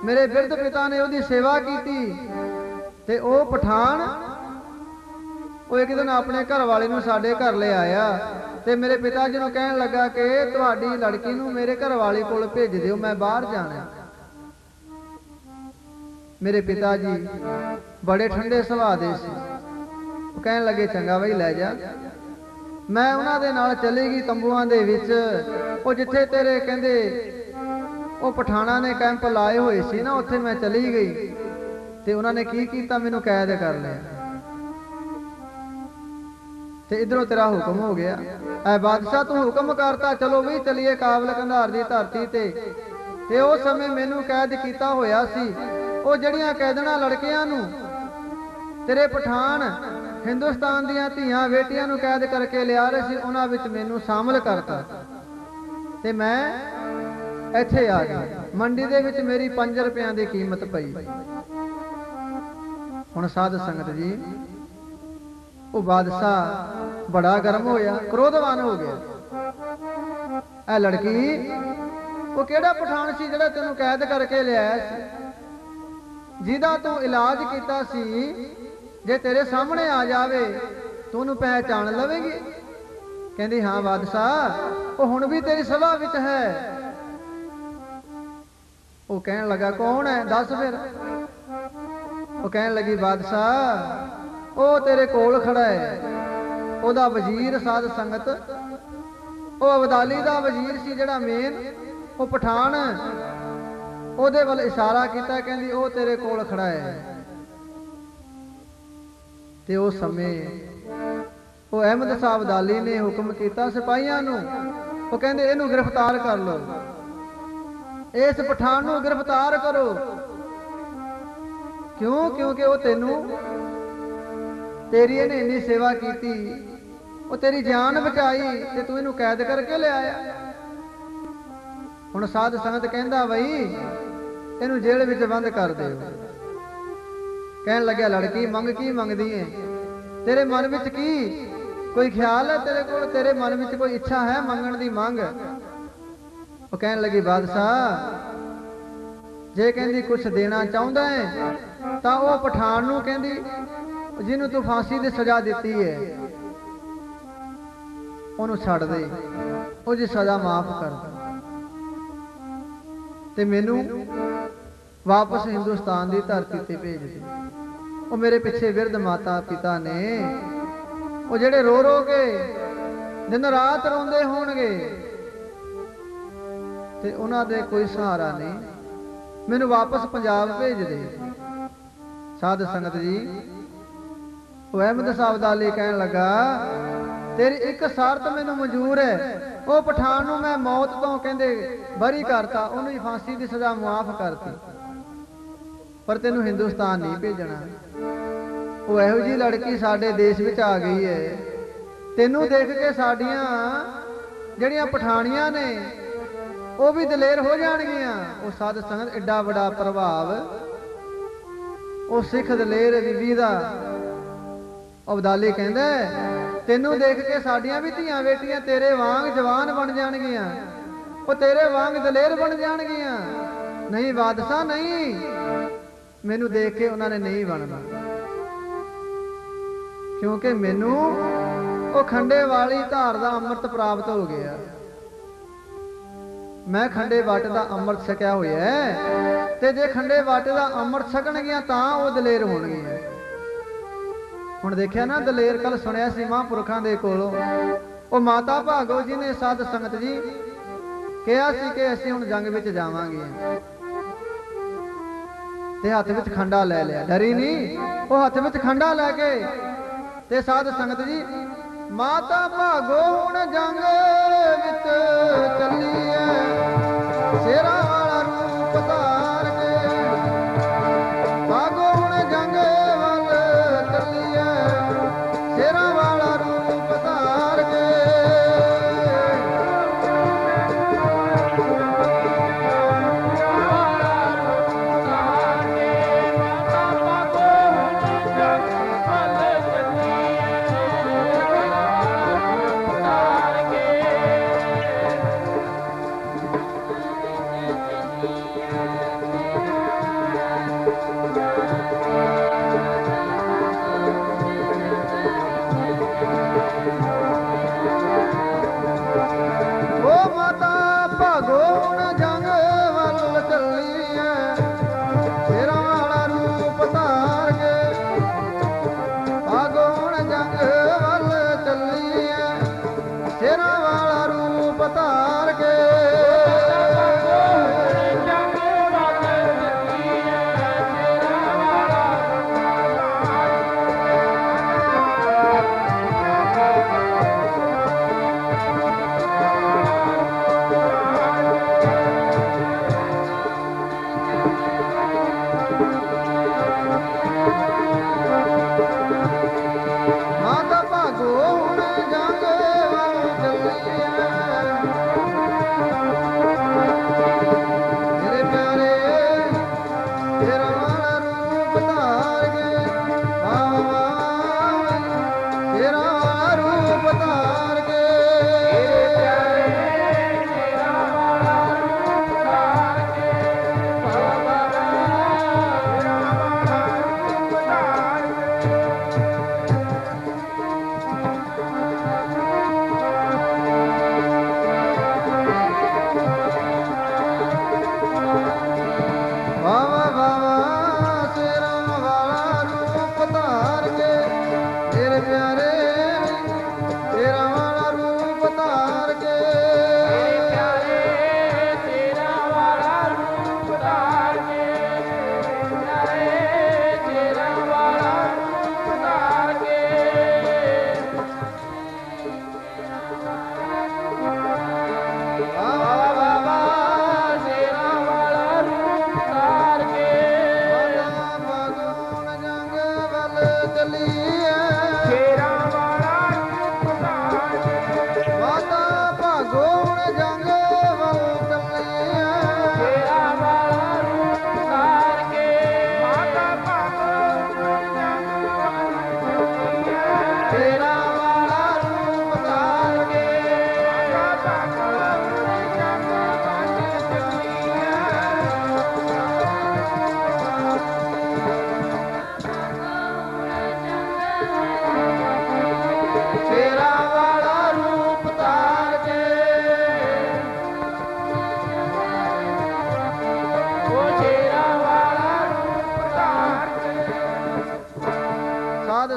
ਮੇਰੇ ਬਿਰਧ ਪਿਤਾ ਨੇ ਉਹਦੀ ਸੇਵਾ ਕੀਤੀ ਤੇ ਉਹ ਪਠਾਨ ਉਹ ਇੱਕ ਦਿਨ ਆਪਣੇ ਘਰ ਵਾਲੇ ਨੂੰ ਸਾਡੇ ਘਰ ਲੈ ਆਇਆ ਤੇ ਮੇਰੇ ਪਿਤਾ ਜੀ ਨੂੰ ਕਹਿਣ ਲੱਗਾ ਕਿ ਤੁਹਾਡੀ ਲੜਕੀ ਨੂੰ ਮੇਰੇ ਘਰ ਵਾਲੇ ਕੋਲ ਭੇਜ ਦਿਓ, ਮੈਂ ਬਾਹਰ ਜਾਣਾ। ਮੇਰੇ ਪਿਤਾ ਜੀ ਬੜੇ ਠੰਡੇ ਸੁਭਾਅ ਦੇ ਸੀ, ਉਹ ਕਹਿਣ ਲੱਗੇ ਚੰਗਾ ਬਈ ਲੈ ਜਾ। ਮੈਂ ਉਹਨਾਂ ਦੇ ਨਾਲ ਚਲੀ ਗਈ ਤੰਬੂਆਂ ਦੇ ਵਿੱਚ, ਉਹ ਜਿੱਥੇ ਤੇਰੇ ਕਹਿੰਦੇ ਉਹ ਪਠਾਣਾ ਨੇ ਕੈਂਪ ਲਾਏ ਹੋਏ ਸੀ ਨਾ, ਉੱਥੇ ਮੈਂ ਚਲੀ ਗਈ ਤੇ ਉਹਨਾਂ ਨੇ ਕੀ ਕੀਤਾ, ਮੈਨੂੰ ਕੈਦ ਕਰ ਲਿਆ ਤੇ ਇਧਰੋਂ ਤੇਰਾ ਹੁਕਮ ਹੋ ਗਿਆ। ਐ ਬਾਦਸ਼ਾਹ ਤੂੰ ਹੁਕਮ ਕਰਤਾ, ਚਲੋ ਵੀ ਚਲੀਏ ਕਾਬਲ ਕੰਧਾਰ ਦੀ ਧਰਤੀ ਤੇ ਉਸ ਸਮੇਂ ਮੈਨੂੰ ਕੈਦ ਕੀਤਾ ਹੋਇਆ ਸੀ। ਉਹ ਜਿਹੜੀਆਂ ਕੈਦਣਾ ਲੜਕੀਆਂ ਨੂੰ ਤੇਰੇ ਪਠਾਨ ਹਿੰਦੁਸਤਾਨ ਦੀਆਂ ਧੀਆਂ ਬੇਟੀਆਂ ਨੂੰ ਕੈਦ ਕਰਕੇ ਲਿਆ ਰਹੇ ਸੀ, ਉਹਨਾਂ ਵਿੱਚ ਮੈਨੂੰ ਸ਼ਾਮਲ ਕਰਤਾ ਤੇ ਮੈਂ ਇੱਥੇ ਆ ਗਈ। ਮੰਡੀ ਦੇ ਵਿੱਚ ਮੇਰੀ 5 ਰੁਪਿਆਂ ਦੀ ਕੀਮਤ ਪਈ। ਹੁਣ ਸਾਧ ਸੰਗਤ ਜੀ, ਉਹ ਬਾਦਸ਼ਾਹ ਬੜਾ ਗਰਮ ਹੋਇਆ, ਕ੍ਰੋਧਵਾਨ ਹੋ ਗਿਆ। ਇਹ ਲੜਕੀ ਉਹ ਕਿਹੜਾ ਪਠਾਨ ਸੀ ਜਿਹੜਾ ਤੈਨੂੰ ਕੈਦ ਕਰਕੇ ਲਿਆਇਆ ਸੀ, ਜਿਹਦਾ ਤੂੰ ਇਲਾਜ ਕੀਤਾ ਸੀ? ਜੇ ਤੇਰੇ ਸਾਹਮਣੇ ਆ ਜਾਵੇ ਤੂੰ ਉਹਨੂੰ ਪਹਿਚਾਣ ਲਵੇਂਗੀ? ਕਹਿੰਦੀ ਹਾਂ ਬਾਦਸ਼ਾਹ, ਉਹ ਹੁਣ ਵੀ ਤੇਰੀ ਸਭਾ ਵਿੱਚ ਹੈ। ਉਹ ਕਹਿਣ ਲੱਗਾ ਕੌਣ ਹੈ, ਦੱਸ ਫਿਰ। ਉਹ ਕਹਿਣ ਲੱਗੀ ਬਾਦਸ਼ਾਹ, ਉਹ ਤੇਰੇ ਕੋਲ ਖੜਾ ਹੈ, ਉਹਦਾ ਵਜ਼ੀਰ। ਸਾਧ ਸੰਗਤ, ਉਹ ਅਬਦਾਲੀ ਦਾ ਵਜ਼ੀਰ ਸੀ ਜਿਹੜਾ ਮੇਨ, ਉਹ ਪਠਾਨ, ਉਹਦੇ ਵੱਲ ਇਸ਼ਾਰਾ ਕੀਤਾ, ਕਹਿੰਦੀ ਉਹ ਤੇਰੇ ਕੋਲ ਖੜਾ ਹੈ। ਤੇ ਉਸ ਸਮੇਂ ਉਹ ਅਹਿਮਦ ਸਾਹਿਬ ਅਬਦਾਲੀ ਨੇ ਹੁਕਮ ਕੀਤਾ ਸਿਪਾਹੀਆਂ ਨੂੰ, ਉਹ ਕਹਿੰਦੇ ਇਹਨੂੰ ਗ੍ਰਿਫਤਾਰ ਕਰ ਲਓ, ਇਸ ਪਠਾਨ ਨੂੰ ਗ੍ਰਿਫਤਾਰ ਕਰੋ। ਕਿਉਂ? ਕਿਉਂਕਿ ਉਹ ਤੇਰੀ ਇਹਨੇ ਇੰਨੀ ਸੇਵਾ ਕੀਤੀ, ਉਹ ਤੇਰੀ ਜਾਨ ਬਚਾਈ ਤੇ ਤੂੰ ਇਹਨੂੰ ਕੈਦ ਕਰਕੇ ਲਿਆਇਆ। ਹੁਣ ਸਾਧ ਸੰਗਤ ਕਹਿੰਦਾ ਬਈ ਇਹਨੂੰ ਜੇਲ੍ਹ ਵਿੱਚ ਬੰਦ ਕਰ ਦਿਓ। ਕਹਿਣ ਲੱਗਿਆ ਲੜਕੀ ਮੰਗ ਕੀ ਮੰਗਦੀ ਏ? ਤੇਰੇ ਮਨ ਵਿੱਚ ਕੀ ਕੋਈ ਖਿਆਲ ਹੈ ਤੇਰੇ ਕੋਲ? ਤੇਰੇ ਮਨ ਵਿੱਚ ਕੋਈ ਇੱਛਾ ਹੈ ਮੰਗਣ ਦੀ? ਮੰਗ। ਉਹ ਕਹਿਣ ਲੱਗੀ ਬਾਦਸ਼ਾਹ, ਜੇ ਕਹਿੰਦੀ ਕੁਛ ਦੇਣਾ ਚਾਹੁੰਦਾ ਹੈ ਤਾਂ ਉਹ ਪਠਾਨ ਨੂੰ ਕਹਿੰਦੀ ਜਿਹਨੂੰ ਤੂੰ ਫਾਂਸੀ ਦੀ ਸਜ਼ਾ ਦਿੱਤੀ ਹੈ ਉਹਨੂੰ ਛੱਡ ਦੇ, ਉਹਦੀ ਸਜ਼ਾ ਮਾਫ ਕਰ ਦੇ ਤੇ ਮੈਨੂੰ ਵਾਪਸ ਹਿੰਦੁਸਤਾਨ ਦੀ ਧਰਤੀ ਤੇ ਭੇਜ ਦੇ। ਉਹ ਮੇਰੇ ਪਿੱਛੇ ਬਿਰਧ ਮਾਤਾ ਪਿਤਾ ਨੇ, ਉਹ ਜਿਹੜੇ ਰੋ ਰੋ ਕੇ ਦਿਨ ਰਾਤ ਰੋਂਦੇ ਹੋਣਗੇ ਤੇ ਉਹਨਾਂ ਦੇ ਕੋਈ ਸਹਾਰਾ ਨਹੀਂ, ਮੈਨੂੰ ਵਾਪਸ ਪੰਜਾਬ ਭੇਜ ਦੇ। ਸਾਧ ਸੰਗਤ ਜੀ, ਉਹ ਅਹਿਮਦ ਸਾਹਿਬ ਅਬਦਾਲੀ ਕਹਿਣ ਲੱਗਾ ਤੇਰੀ ਇੱਕ ਸ਼ਰਤ ਮੈਨੂੰ ਮਨਜ਼ੂਰ ਹੈ। ਉਹ ਪਠਾਨ ਨੂੰ ਮੈਂ ਮੌਤ ਤੋਂ ਕਹਿੰਦੇ ਬਰੀ ਕਰਤਾ, ਉਹਨੂੰ ਹੀ ਫਾਂਸੀ ਦੀ ਸਜ਼ਾ ਮੁਆਫ ਕਰਤੀ, ਪਰ ਤੈਨੂੰ ਹਿੰਦੁਸਤਾਨ ਨਹੀਂ ਭੇਜਣਾ। ਉਹ ਇਹੋ ਜਿਹੀ ਲੜਕੀ ਸਾਡੇ ਦੇਸ਼ ਵਿੱਚ ਆ ਗਈ ਹੈ, ਤੈਨੂੰ ਦੇਖ ਕੇ ਸਾਡੀਆਂ ਜਿਹੜੀਆਂ ਪਠਾਣੀਆਂ ਨੇ ਉਹ ਵੀ ਦਲੇਰ ਹੋ ਜਾਣਗੀਆਂ। ਉਹ ਸਾਧ ਸੰਗਤ ਐਡਾ ਵੱਡਾ ਪ੍ਰਭਾਵ ਉਹ ਸਿੱਖ ਦਲੇਰ ਬੀਬੀ ਦਾ। ਅਬਦਾਲੀ ਕਹਿੰਦਾ ਤੈਨੂੰ ਦੇਖ ਕੇ ਸਾਡੀਆਂ ਵੀ ਧੀਆਂ ਬੇਟੀਆਂ ਤੇਰੇ ਵਾਂਗ ਜਵਾਨ ਬਣ ਜਾਣਗੀਆਂ, ਉਹ ਤੇਰੇ ਵਾਂਗ ਦਲੇਰ ਬਣ ਜਾਣਗੀਆਂ। ਨਹੀਂ ਬਾਦਸ਼ਾਹ ਨਹੀਂ, ਮੈਨੂੰ ਦੇਖ ਕੇ ਉਹਨਾਂ ਨੇ ਨਹੀਂ ਬਣਨਾ, ਕਿਉਂਕਿ ਮੈਨੂੰ ਉਹ ਖੰਡੇ ਵਾਲੀ ਧਾਰ ਦਾ ਅੰਮ੍ਰਿਤ ਪ੍ਰਾਪਤ ਹੋ ਗਿਆ। ਮੈਂ ਖੰਡੇ ਬਾਟੇ ਦਾ ਅੰਮ੍ਰਿਤ ਛਕਿਆ ਹੋਇਆ ਹੈ, ਤੇ ਜੇ ਖੰਡੇ ਬਾਟੇ ਦਾ ਅੰਮ੍ਰਿਤ ਛਕਣਗੀਆਂ ਤਾਂ ਉਹ ਦਲੇਰ ਹੋਣਗੀਆਂ। ਹੁਣ ਦੇਖਿਆ ਨਾ, ਦਲੇਰ ਕੱਲ ਸੁਣਿਆ ਸੀ ਮਹਾਂਪੁਰਖਾਂ ਦੇ ਕੋਲੋਂ, ਉਹ ਮਾਤਾ ਭਾਗੋ ਜੀ ਨੇ ਸਾਧ ਸੰਗਤ ਜੀ ਕਿਹਾ ਸੀ ਕਿ ਅਸੀਂ ਹੁਣ ਜੰਗ ਵਿੱਚ ਜਾਵਾਂਗੇ, ਤੇ ਹੱਥ ਵਿੱਚ ਖੰਡਾ ਲੈ ਲਿਆ। ਡਰੀ ਨਹੀਂ, ਉਹ ਹੱਥ ਵਿੱਚ ਖੰਡਾ ਲੈ ਕੇ ਤੇ ਸਾਧ ਸੰਗਤ ਜੀ, ਮਾਤਾ ਭਾਗੋ ਹੁਣ ਜੰਗ ਵਿੱਚ ਚੱਲੀ ਐ, ਸ਼ੇਰਾਂ ਵਾਲਾ ਰੂਪ ਧਾਰ ਕੇ। ਭਾਗੋ ਹੁਣ ਜੰਗ ਵੱਲ ਚੱਲੀ ਐ, ਸ਼ੇਰਾਂ ਵਾਲਾ ਰੂਪ ਧਾਰ ਕੇ।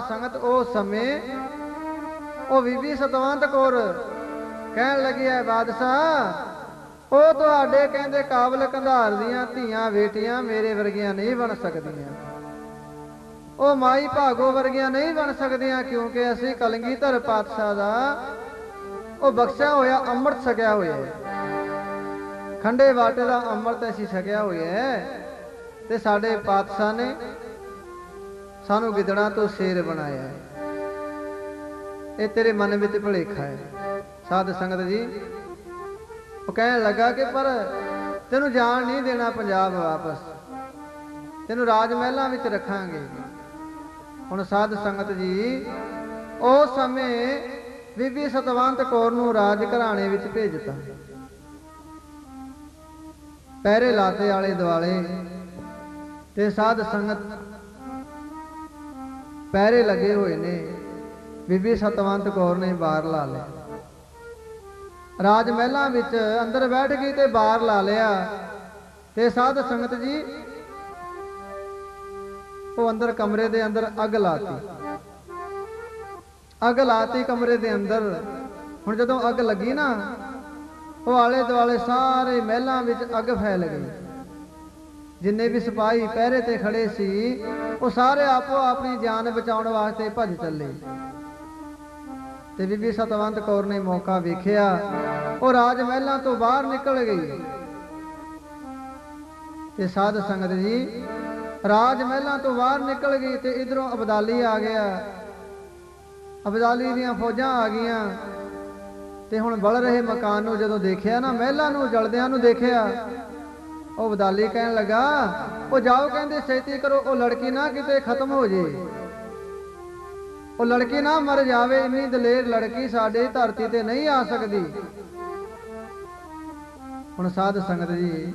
ਸੰਗਤ ਉਸ ਸਮੇਂ ਉਹ ਬੀਬੀ ਸਤਵੰਤ ਕੌਰ ਕਹਿਣ ਲੱਗੀ ਹੈ, ਬਾਦਸ਼ਾਹ ਉਹ ਤੁਹਾਡੇ ਕਹਿੰਦੇ ਕਾਬਲ ਕੰਧਾਰ ਦੀਆਂ ਧੀਆਂ ਬੇਟੀਆਂ ਮੇਰੇ ਵਰਗੀਆਂ ਨਹੀਂ ਬਣ ਸਕਦੀਆਂ, ਉਹ ਮਾਈ ਭਾਗੋ ਵਰਗੀਆਂ ਨਹੀਂ ਬਣ ਸਕਦੀਆਂ, ਕਿਉਂਕਿ ਅਸੀਂ ਕਲਗੀਧਰ ਪਾਤਸ਼ਾਹ ਦਾ ਉਹ ਬਖਸ਼ਿਆ ਹੋਇਆ ਅੰਮ੍ਰਿਤ ਛਕਿਆ ਹੋਇਆ ਹੈ, ਖੰਡੇ ਬਾਟੇ ਦਾ ਅੰਮ੍ਰਿਤ ਅਸੀਂ ਛਕਿਆ ਹੋਇਆ ਹੈ, ਤੇ ਸਾਡੇ ਪਾਤਸ਼ਾਹ ਨੇ ਸਾਨੂੰ ਗਿੱਦੜਾਂ ਤੋਂ ਸ਼ੇਰ ਬਣਾਇਆ ਹੈ। ਇਹ ਤੇਰੇ ਮਨ ਵਿੱਚ ਭੁਲੇਖਾ ਹੈ। ਸਾਧ ਸੰਗਤ ਜੀ ਉਹ ਕਹਿਣ ਲੱਗਾ ਕਿ ਪਰ ਤੈਨੂੰ ਜਾਣ ਨਹੀਂ ਦੇਣਾ ਪੰਜਾਬ ਵਾਪਸ, ਤੈਨੂੰ ਰਾਜ ਮਹਿਲਾਂ ਵਿੱਚ ਰੱਖਾਂਗੇ। ਹੁਣ ਸਾਧ ਸੰਗਤ ਜੀ ਉਸ ਸਮੇਂ ਬੀਬੀ ਸਤਵੰਤ ਕੌਰ ਨੂੰ ਰਾਜ ਘਰਾਣੇ ਵਿੱਚ ਭੇਜਤਾ, ਪਹਿਰੇ ਲਾਤੇ ਆਲੇ ਦੁਆਲੇ, ਤੇ ਸਾਧ ਸੰਗਤ ਪਹਿਰੇ ਲੱਗੇ ਹੋਏ ਨੇ, ਬੀਬੀ ਸਤਵੰਤ ਕੌਰ ਨੇ ਬਾਰ ਲਾ ਲਿਆ। ਰਾਜ ਮਹਿਲਾਂ ਵਿੱਚ ਅੰਦਰ ਬੈਠ ਗਈ ਤੇ ਬਾਰ ਲਾ ਲਿਆ। ਤੇ ਸਾਧ ਸੰਗਤ ਜੀ ਉਹ ਅੰਦਰ ਕਮਰੇ ਦੇ ਅੰਦਰ ਅੱਗ ਲਾਤੀ। ਅੱਗ ਲਾਤੀ ਕਮਰੇ ਦੇ ਅੰਦਰ। ਹੁਣ ਜਦੋਂ ਅੱਗ ਲੱਗੀ ਨਾ, ਉਹ ਆਲੇ ਦੁਆਲੇ ਸਾਰੇ ਮਹਿਲਾਂ ਵਿੱਚ ਅੱਗ ਫੈਲ ਗਈ। ਜਿੰਨੇ ਵੀ ਸਿਪਾਹੀ ਪਹਿਰੇ ਤੇ ਖੜੇ ਸੀ ਉਹ ਸਾਰੇ ਆਪੋ ਆਪਣੀ ਜਾਨ ਬਚਾਉਣ ਵਾਸਤੇ ਭੱਜ ਚੱਲੇ। ਤੇ ਬੀਬੀ ਸਤਵੰਤ ਕੌਰ ਨੇ ਮੌਕਾ ਵੇਖਿਆ, ਉਹ ਰਾਜ ਮਹਿਲਾਂ ਤੋਂ ਬਾਹਰ ਨਿਕਲ ਗਈ। ਤੇ ਸਾਧ ਸੰਗਤ ਜੀ ਰਾਜ ਮਹਿਲਾਂ ਤੋਂ ਬਾਹਰ ਨਿਕਲ ਗਈ ਤੇ ਇਧਰੋਂ ਅਬਦਾਲੀ ਆ ਗਿਆ। ਅਬਦਾਲੀ ਦੀਆਂ ਫੌਜਾਂ ਆ ਗਈਆਂ। ਤੇ ਹੁਣ ਬਲ ਰਹੇ ਮਕਾਨ ਨੂੰ ਜਦੋਂ ਦੇਖਿਆ ਨਾ, ਮਹਿਲਾਂ ਨੂੰ ਜਲਦਿਆਂ ਨੂੰ ਦੇਖਿਆ, ਉਹ ਅਬਦਾਲੀ ਕਹਿਣ ਲੱਗਾ, ਉਹ ਜਾਓ, ਕਹਿੰਦੇ ਛੇਤੀ ਕਰੋ, ਉਹ ਲੜਕੀ ਨਾ ਕਿਤੇ ਖਤਮ ਹੋ ਜੇ, ਉਹ ਲੜਕੀ ਨਾ ਮਰ ਜਾਵੇ। ਇੰਨੀ ਦਲੇਰ ਲੜਕੀ ਸਾਡੇ ਧਰਤੀ ਤੇ ਨਹੀਂ ਆ ਸਕਦੀ। ਹੁਣ ਸਾਧ ਸੰਗਤ ਜੀ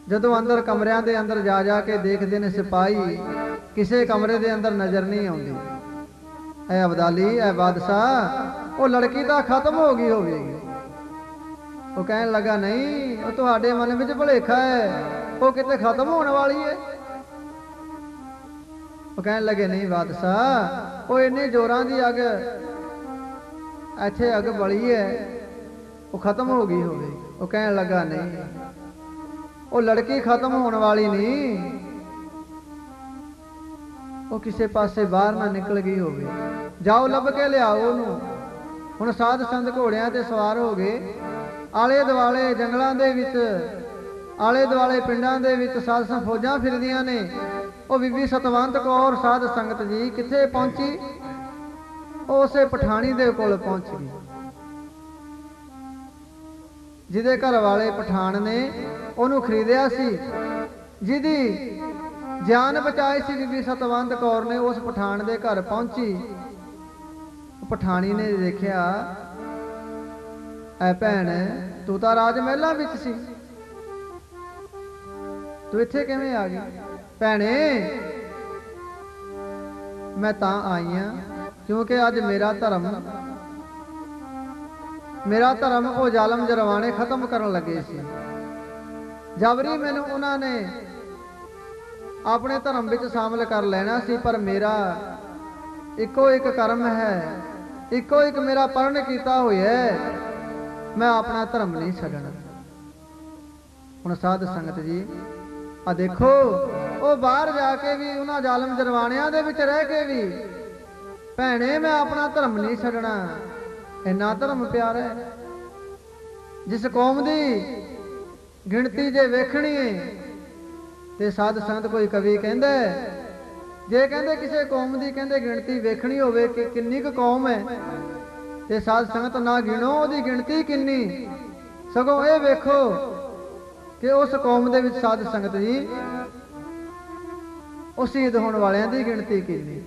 ਜਦੋਂ ਅੰਦਰ ਕਮਰਿਆਂ ਦੇ ਅੰਦਰ ਜਾ ਜਾ ਕੇ ਦੇਖਦੇ ਨੇ ਸਿਪਾਹੀ, ਕਿਸੇ ਕਮਰੇ ਦੇ ਅੰਦਰ ਨਜ਼ਰ ਨਹੀਂ ਆਉਂਦੀ। ਐ ਅਬਦਾਲੀ, ਐ ਬਾਦਸ਼ਾਹ, ਉਹ ਲੜਕੀ ਤਾਂ ਖਤਮ ਹੋ ਗਈ ਹੋਵੇਗੀ। ਉਹ ਕਹਿਣ ਲੱਗਾ, ਨਹੀਂ, ਉਹ ਤੁਹਾਡੇ ਮਨ ਵਿੱਚ ਭੁਲੇਖਾ ਹੈ, ਉਹ ਕਿਤੇ ਖਤਮ ਹੋਣ ਵਾਲੀ ਹੈ। ਉਹ ਕਹਿਣ ਲੱਗੇ, ਨਹੀਂ ਬਾਦਸ਼ਾਹ, ਉਹ ਇੰਨੇ ਜ਼ੋਰਾਂ ਦੀ ਅੱਗ, ਇੱਥੇ ਅੱਗ ਬਲੀ ਹੈ, ਉਹ ਖਤਮ ਹੋ ਗਈ ਹੋਵੇਗੀ। ਉਹ ਕਹਿਣ ਲੱਗਾ, ਨਹੀਂ, ਉਹ ਲੜਕੀ ਖਤਮ ਹੋਣ ਵਾਲੀ ਨਹੀਂ, ਉਹ ਕਿਸੇ ਪਾਸੇ ਬਾਹਰ ਨਾ ਨਿਕਲ ਗਈ ਹੋਵੇ। ਜਾਓ ਲੱਭ ਕੇ ਲਿਆਓ ਉਹਨੂੰ। ਹੁਣ ਸਾਧ ਸੰਤ ਘੋੜਿਆਂ ਤੇ ਸਵਾਰ ਹੋ ਗਏ। ਆਲੇ ਦੁਆਲੇ ਜੰਗਲਾਂ ਦੇ ਵਿੱਚ, ਆਲੇ ਦੁਆਲੇ ਪਿੰਡਾਂ ਦੇ ਵਿੱਚ ਸਾਧ ਸੰਤ ਫੌਜਾਂ ਫਿਰਦੀਆਂ ਨੇ। ਉਹ ਬੀਬੀ ਸਤਵੰਤ ਕੌਰ ਸਾਧ ਸੰਗਤ ਜੀ ਕਿੱਥੇ ਪਹੁੰਚੀ? ਉਹ ਉਸੇ ਪਠਾਣੀ ਦੇ ਕੋਲ ਪਹੁੰਚ ਗਈ, ਜਿਹਦੇ ਘਰ ਵਾਲੇ ਪਠਾਨ ਨੇ ਉਹਨੂੰ ਖਰੀਦਿਆ ਸੀ, ਜਿਹਦੀ ਜਾਨ ਬਚਾਈ ਸੀ ਬੀਬੀ ਸਤਵੰਤ ਕੌਰ ਨੇ। ਉਸ ਪਠਾਨ ਦੇ ਘਰ ਪਹੁੰਚੀ। ਪਠਾਣੀ ਨੇ ਦੇਖਿਆ, ਐ ਭੈਣ, ਤੂੰ ਤਾਂ ਰਾਜ ਮਹਿਲਾਂ ਵਿੱਚ ਸੀ, ਤੂੰ ਇੱਥੇ ਕਿਵੇਂ ਆ ਗਈ? ਭੈਣੇ, ਮੈਂ ਤਾਂ ਆਈ ਆ ਕਿਉਂਕਿ ਅੱਜ ਮੇਰਾ ਧਰਮ ਉਹ ਜ਼ਾਲਮ ਜਰਵਾਣੇ ਖਤਮ ਕਰਨ ਲੱਗੇ ਸੀ। ਜਬਰੀ ਮੈਨੂੰ ਉਹਨਾਂ ਨੇ ਆਪਣੇ ਧਰਮ ਵਿੱਚ ਸ਼ਾਮਲ ਕਰ ਲੈਣਾ ਸੀ, ਪਰ ਮੇਰਾ ਇੱਕੋ ਇੱਕ ਕਰਮ ਹੈ, ਇੱਕੋ ਇੱਕ ਮੇਰਾ ਪਰਨ ਕੀਤਾ ਹੋਇਆ ਹੈ, ਮੈਂ ਆਪਣਾ ਧਰਮ ਨਹੀਂ ਛੱਡਣਾ। ਹੁਣ ਸਾਧ ਸੰਗਤ ਜੀ ਆ ਦੇਖੋ, ਉਹ ਬਾਹਰ ਜਾ ਕੇ ਵੀ, ਉਹਨਾਂ ਜ਼ਾਲਮ ਜਰਵਾਣਿਆਂ ਦੇ ਵਿੱਚ ਰਹਿ ਕੇ ਵੀ, ਭੈਣੇ ਮੈਂ ਆਪਣਾ ਧਰਮ ਨਹੀਂ ਛੱਡਣਾ। ਇੰਨਾ ਧਰਮ ਪਿਆਰਾ ਹੈ। ਜਿਸ ਕੌਮ ਦੀ ਗਿਣਤੀ ਜੇ ਵੇਖਣੀ ਹੈ ਤੇ ਸਾਧ ਸੰਗਤ ਕੋਈ ਕਵੀ ਕਹਿੰਦਾ, ਜੇ ਕਹਿੰਦੇ ਕਿਸੇ ਕੌਮ ਦੀ ਕਹਿੰਦੇ ਗਿਣਤੀ ਵੇਖਣੀ ਹੋਵੇ ਕਿ ਕਿੰਨੀ ਕੁ ਕੌਮ ਹੈ, ਤੇ ਸਾਧ ਸੰਗਤ ਨਾ ਗਿਣੋ ਉਹਦੀ ਗਿਣਤੀ ਕਿੰਨੀ, ਸਗੋਂ ਇਹ ਵੇਖੋ ਕਿ ਉਸ ਕੌਮ ਦੇ ਵਿੱਚ ਸਾਧ ਸੰਗਤ ਜੀ ਉਹ ਸ਼ਹੀਦ ਹੋਣ ਵਾਲਿਆਂ ਦੀ ਗਿਣਤੀ ਕਿੰਨੀ।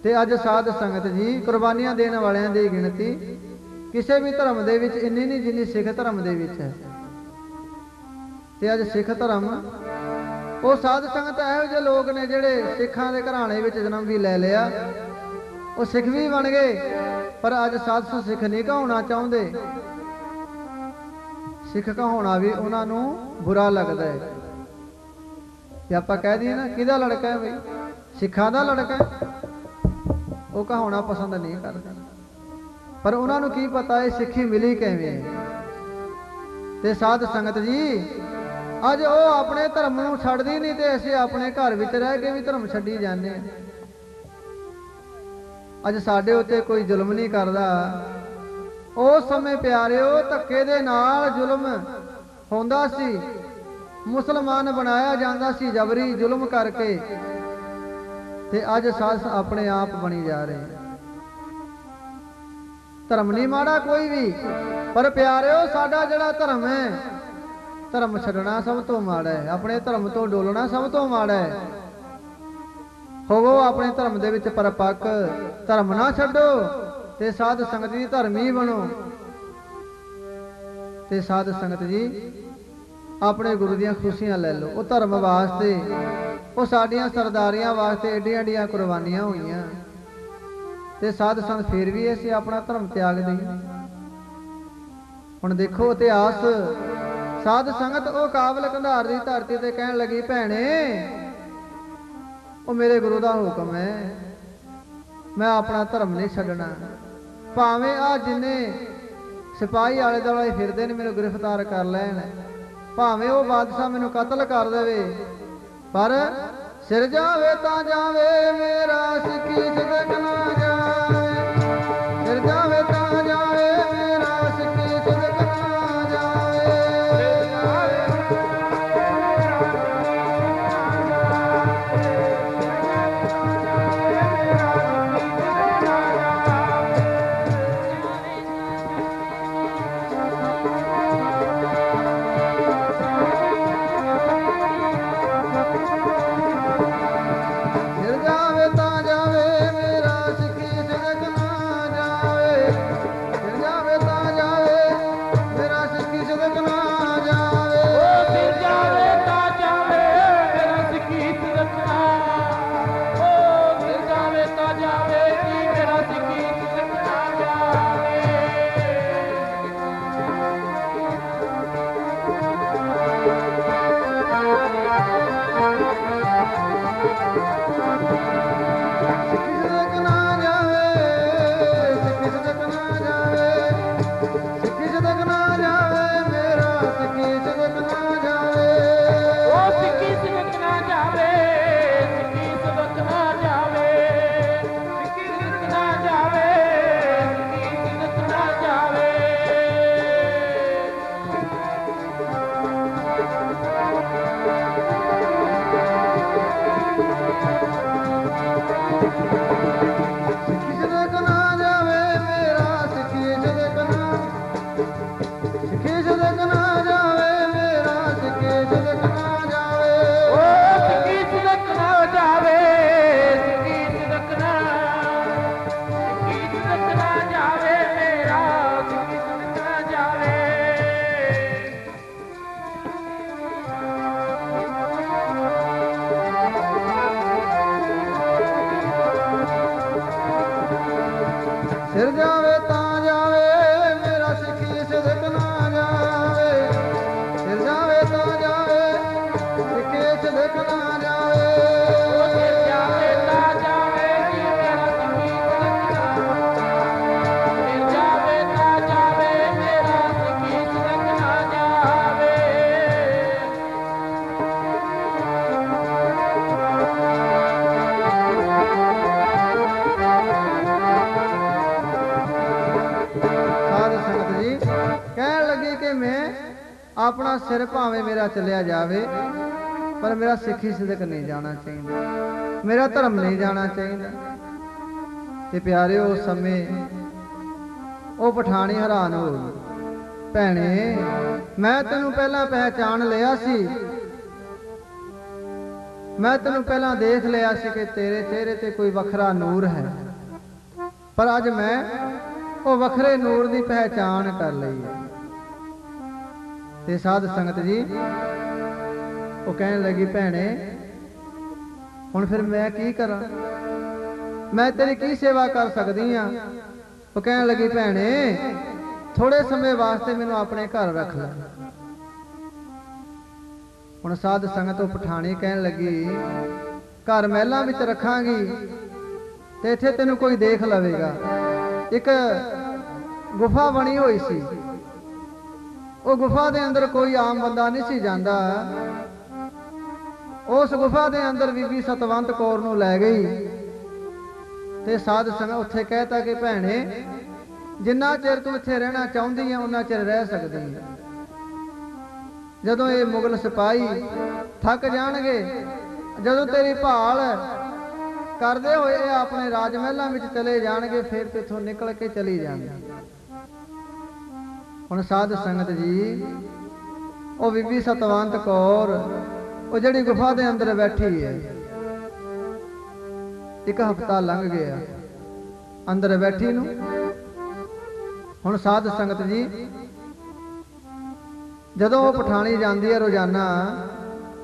ਤੇ ਅੱਜ ਸਾਧ ਸੰਗਤ ਜੀ ਕੁਰਬਾਨੀਆਂ ਦੇਣ ਵਾਲਿਆਂ ਦੀ ਗਿਣਤੀ ਕਿਸੇ ਵੀ ਧਰਮ ਦੇ ਵਿੱਚ ਇੰਨੀ ਨਹੀਂ ਜਿੰਨੀ ਸਿੱਖ ਧਰਮ ਦੇ ਵਿੱਚ ਹੈ। ਤੇ ਅੱਜ ਸਿੱਖ ਧਰਮ, ਉਹ ਸਾਧ ਸੰਗਤ ਇਹੋ ਜਿਹੇ ਲੋਕ ਨੇ ਜਿਹੜੇ ਸਿੱਖਾਂ ਦੇ ਘਰਾਣੇ ਵਿੱਚ ਜਨਮ ਵੀ ਲੈ ਲਿਆ, ਉਹ ਸਿੱਖ ਵੀ ਬਣ ਗਏ, ਪਰ ਅੱਜ ਸਾਧ ਸੰਗਤ ਸਿੱਖ ਨਹੀਂ ਕਹਾਉਣਾ ਚਾਹੁੰਦੇ। ਸਿੱਖ ਕਹਾਉਣਾ ਵੀ ਉਹਨਾਂ ਨੂੰ ਬੁਰਾ ਲੱਗਦਾ ਹੈ। ਤੇ ਆਪਾਂ ਕਹਿ ਦਈਏ ਨਾ, ਕਿਹਦਾ ਲੜਕਾ ਹੈ ਬਈ? ਸਿੱਖਾਂ ਦਾ ਲੜਕਾ ਹੈ, ਉਹ ਕਹਾਉਣਾ ਪਸੰਦ ਨਹੀਂ ਕਰਦੇ। ਪਰ ਉਹਨਾਂ ਨੂੰ ਕੀ ਪਤਾ ਇਹ ਸਿੱਖੀ ਮਿਲੀ ਕਿਵੇਂ ਹੈ। ਤੇ ਸਾਧ ਸੰਗਤ ਜੀ ਅੱਜ ਉਹ ਆਪਣੇ ਧਰਮ ਨੂੰ ਛੱਡਦੀ ਨਹੀਂ, ਤੇ ਅਸੀਂ ਆਪਣੇ ਘਰ ਵਿੱਚ ਰਹਿ ਕੇ ਵੀ ਧਰਮ ਛੱਡੀ ਜਾਂਦੇ ਹਾਂ। ਅੱਜ ਸਾਡੇ ਉੱਤੇ ਕੋਈ ਜ਼ੁਲਮ ਨਹੀਂ ਕਰਦਾ। ਉਸ ਸਮੇਂ ਪਿਆਰਿਓ ਧੱਕੇ ਦੇ ਨਾਲ ਜ਼ੁਲਮ ਹੁੰਦਾ ਸੀ, ਮੁਸਲਮਾਨ ਬਣਾਇਆ ਜਾਂਦਾ ਸੀ ਜਬਰੀ ਜ਼ੁਲਮ ਕਰਕੇ। ਤੇ ਅੱਜ ਸਾਧ ਆਪਣੇ ਆਪ ਬਣੀ ਜਾ ਰਹੇ। ਧਰਮ ਨਹੀਂ ਮਾੜਾ ਕੋਈ ਵੀ, ਪਰ ਪਿਆਰਿਓ ਸਾਡਾ ਜਿਹੜਾ ਧਰਮ ਹੈ, ਧਰਮ ਛੱਡਣਾ ਸਭ ਤੋਂ ਮਾੜਾ ਹੈ, ਆਪਣੇ ਧਰਮ ਤੋਂ ਡੋਲਣਾ ਸਭ ਤੋਂ ਮਾੜਾ ਹੈ। ਹੋਵੋ ਆਪਣੇ ਧਰਮ ਦੇ ਵਿੱਚ ਪਰਪੱਕ, ਧਰਮ ਨਾ ਛੱਡੋ, ਤੇ ਸਾਧ ਸੰਗਤ ਜੀ ਧਰਮੀ ਬਣੋ। ਤੇ ਸਾਧ ਸੰਗਤ ਜੀ ਆਪਣੇ ਗੁਰੂ ਦੀਆਂ ਖੁਸ਼ੀਆਂ ਲੈ ਲਓ। ਉਹ ਧਰਮ ਵਾਸਤੇ, ਉਹ ਸਾਡੀਆਂ ਸਰਦਾਰੀਆਂ ਵਾਸਤੇ ਏਡੀਆਂ ਏਡੀਆਂ ਕੁਰਬਾਨੀਆਂ ਹੋਈਆਂ। ਤੇ ਸਾਧ ਸੰਗਤ ਫਿਰ ਵੀ ਅਸੀਂ ਆਪਣਾ ਧਰਮ ਤਿਆਗ ਦਈਏ। ਹੁਣ ਦੇਖੋ ਇਤਿਹਾਸ, ਸਾਧ ਸੰਗਤ ਉਹ ਕਾਬਲ ਕੰਧਾਰ ਦੀ ਧਰਤੀ ਤੇ ਕਹਿਣ ਲੱਗੀ, ਭੈਣੇ ਉਹ ਮੇਰੇ ਗੁਰੂ ਦਾ ਹੁਕਮ ਹੈ, ਮੈਂ ਆਪਣਾ ਧਰਮ ਨਹੀਂ ਛੱਡਣਾ। ਭਾਵੇਂ ਆ ਜਿੰਨੇ ਸਿਪਾਹੀ ਆਲੇ ਦੁਆਲੇ ਫਿਰਦੇ ਨੇ ਮੈਨੂੰ ਗ੍ਰਿਫਤਾਰ ਕਰ ਲੈਣ, ਭਾਵੇਂ ਉਹ ਬਾਦਸ਼ਾਹ ਮੈਨੂੰ ਕਤਲ ਕਰ ਦੇਵੇ, ਪਰ ਸਿਰ ਜਾਵੇ ਤਾਂ ਜਾਵੇ ਮੇਰਾ ਸਿੱਖੀ ਸਦਕ ਨਾ ਜਾਵੇ, ਸਿਰ ਜਾਵੇ ਤਾਂ ਜਾਵੇ ਮੇਰਾ ਸਿੱਖੀ ਸਦਕ ਨਾ ਜਾਵੇ। ਸਿਰ ਜਾਵੇ ਤਾਂ ਜਾਵੇ ਮੇਰਾ ਸਿੱਖੀ ਸਦਕ ਨਾ ਜਾਵੇ, ਸਿਰ ਜਾਵੇ ਤਾਂ ਜਾਵੇ ਸਿੱਖੀ ਸਦਕ ਨਾ ਜਾਵੇ। ਸਿਰ ਜਾਵੇ ਤਾਂ ਜਾਵੇ ਮੇਰਾ ਸਿੱਖੀ ਸਦਕ ਨਾ ਜਾਵੇ, ਸਿਰ ਜਾਵੇ ਤਾਂ ਜਾਵੇ ਮੇਰਾ ਸਿੱਖੀ ਸਦਕ ਨਾ ਜਾਵੇ। ਕਹਿਣ ਲੱਗੀ ਕਿ ਮੈਂ ਆਪਣਾ ਸਿਰ ਭਾਵੇਂ ਮੇਰਾ ਚੱਲਿਆ ਜਾਵੇ, ਪਰ ਮੇਰਾ ਸਿੱਖੀ ਸਦਕ ਨਹੀਂ ਜਾਣਾ ਚਾਹੀਦਾ, ਮੇਰਾ ਧਰਮ ਨਹੀਂ ਜਾਣਾ ਚਾਹੀਦਾ। ਤੇ ਪਿਆਰਿਓ ਉਸ ਸਮੇਂ ਉਹ ਪਠਾਣੀ ਹੈਰਾਨ ਹੋ ਗਈ, ਭੈਣੇ ਮੈਂ ਤੈਨੂੰ ਪਹਿਲਾਂ ਪਹਿਚਾਣ ਲਿਆ ਸੀ, ਮੈਂ ਤੈਨੂੰ ਪਹਿਲਾਂ ਦੇਖ ਲਿਆ ਸੀ ਕਿ ਤੇਰੇ ਚਿਹਰੇ ਤੇ ਕੋਈ ਵੱਖਰਾ ਨੂਰ ਹੈ, ਪਰ ਅੱਜ ਮੈਂ ਉਹ ਵੱਖਰੇ ਨੂਰ ਦੀ ਪਹਿਚਾਣ ਕਰ ਲਈ ਹੈ। ਤੇ ਸਾਧ ਸੰਗਤ ਜੀ ਉਹ ਕਹਿਣ ਲੱਗੀ, ਭੈਣੇ ਹੁਣ ਫਿਰ ਮੈਂ ਕੀ ਕਰਾਂ, ਮੈਂ ਤੇਰੀ ਕੀ ਸੇਵਾ ਕਰ ਸਕਦੀ ਆ। ਉਹ ਕਹਿਣ ਲੱਗੀ, ਭੈਣੇ ਥੋੜੇ ਸਮੇਂ ਵਾਸਤੇ ਮੈਨੂੰ ਆਪਣੇ ਘਰ ਰੱਖ ਲੈ। ਹੁਣ ਸਾਧ ਸੰਗਤ ਉਹ ਪਠਾਣੀ ਕਹਿਣ ਲੱਗੀ, ਘਰ ਮਹਿਲਾਂ ਵਿੱਚ ਰੱਖਾਂਗੀ ਤੇ ਇੱਥੇ ਤੈਨੂੰ ਕੋਈ ਦੇਖ ਲਵੇਗਾ। ਇੱਕ ਗੁਫਾ ਬਣੀ ਹੋਈ ਸੀ, ਉਹ ਗੁਫਾ ਦੇ ਅੰਦਰ ਕੋਈ ਆਮ ਬੰਦਾ ਨਹੀਂ ਸੀ ਜਾਂਦਾ। ਉਸ ਗੁਫਾ ਦੇ ਅੰਦਰ ਬੀਬੀ ਸਤਵੰਤ ਕੌਰ ਨੂੰ ਲੈ ਗਈ ਤੇ ਸਾਧ ਸੰਗਤ ਉੱਥੇ ਕਹਿਤਾ ਕਿ ਭੈਣੇ ਜਿੰਨਾ ਚਿਰ ਤੂੰ ਇੱਥੇ ਰਹਿਣਾ ਚਾਹੁੰਦੀ ਆ ਉਹਨਾਂ ਚਿਰ ਰਹਿ ਸਕਦੀ ਹੈ। ਜਦੋਂ ਇਹ ਮੁਗਲ ਸਿਪਾਹੀ ਥੱਕ ਜਾਣਗੇ, ਜਦੋਂ ਤੇਰੀ ਭਾਲ ਕਰਦੇ ਹੋਏ ਇਹ ਆਪਣੇ ਰਾਜ ਮਹਿਲਾਂ ਵਿੱਚ ਚਲੇ ਜਾਣਗੇ, ਫਿਰ ਤੇ ਇੱਥੋਂ ਨਿਕਲ ਕੇ ਚਲੀ ਜਾਣਗੇ। ਹੁਣ ਸਾਧ ਸੰਗਤ ਜੀ ਉਹ ਬੀਬੀ ਸਤਵੰਤ ਕੌਰ ਉਹ ਜਿਹੜੀ ਗੁਫਾ ਦੇ ਅੰਦਰ ਬੈਠੀ ਹੈ, ਇੱਕ ਹਫ਼ਤਾ ਲੰਘ ਗਿਆ ਅੰਦਰ ਬੈਠੀ ਨੂੰ। ਹੁਣ ਸਾਧ ਸੰਗਤ ਜੀ ਜਦੋਂ ਉਹ ਪਠਾਣੀ ਜਾਂਦੀ ਹੈ ਰੋਜ਼ਾਨਾ,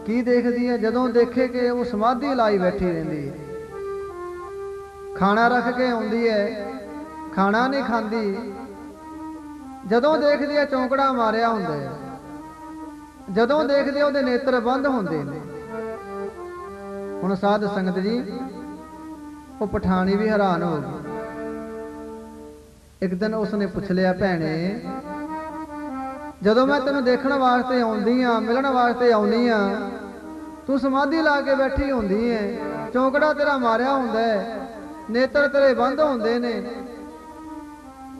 ਕੀ ਦੇਖਦੀ ਹੈ? ਜਦੋਂ ਦੇਖੇ ਕਿ ਉਹ ਸਮਾਧੀ ਲਾਈ ਬੈਠੀ ਰਹਿੰਦੀ ਹੈ ਖਾਣਾ ਰੱਖ ਕੇ ਆਉਂਦੀ ਹੈ, ਖਾਣਾ ਨਹੀਂ ਖਾਂਦੀ। ਜਦੋਂ ਦੇਖਦੀ ਹੈ ਚੌਂਕੜਾ ਮਾਰਿਆ ਹੁੰਦਾ ਹੈ, ਜਦੋਂ ਦੇਖਦੇ ਉਹਦੇ ਨੇਤਰ ਬੰਦ ਹੁੰਦੇ ਨੇ। ਹੁਣ ਸਾਧ ਸੰਗਤ ਜੀ, ਉਹ ਪਠਾਣੀ ਵੀ ਹੈਰਾਨ ਹੋ ਗਈ। ਇੱਕ ਦਿਨ ਉਸਨੇ ਪੁੱਛ ਲਿਆ, ਭੈਣੇ ਜਦੋਂ ਮੈਂ ਤੈਨੂੰ ਦੇਖਣ ਵਾਸਤੇ ਆਉਂਦੀ ਆ, ਮਿਲਣ ਵਾਸਤੇ ਆਉਂਦੀ ਆ, ਤੂੰ ਸਮਾਧੀ ਲਾ ਕੇ ਬੈਠੀ ਹੁੰਦੀ ਹੈ, ਚੌਂਕੜਾ ਤੇਰਾ ਮਾਰਿਆ ਹੁੰਦਾ ਹੈ, ਨੇਤਰ ਤੇਰੇ ਬੰਦ ਹੁੰਦੇ ਨੇ,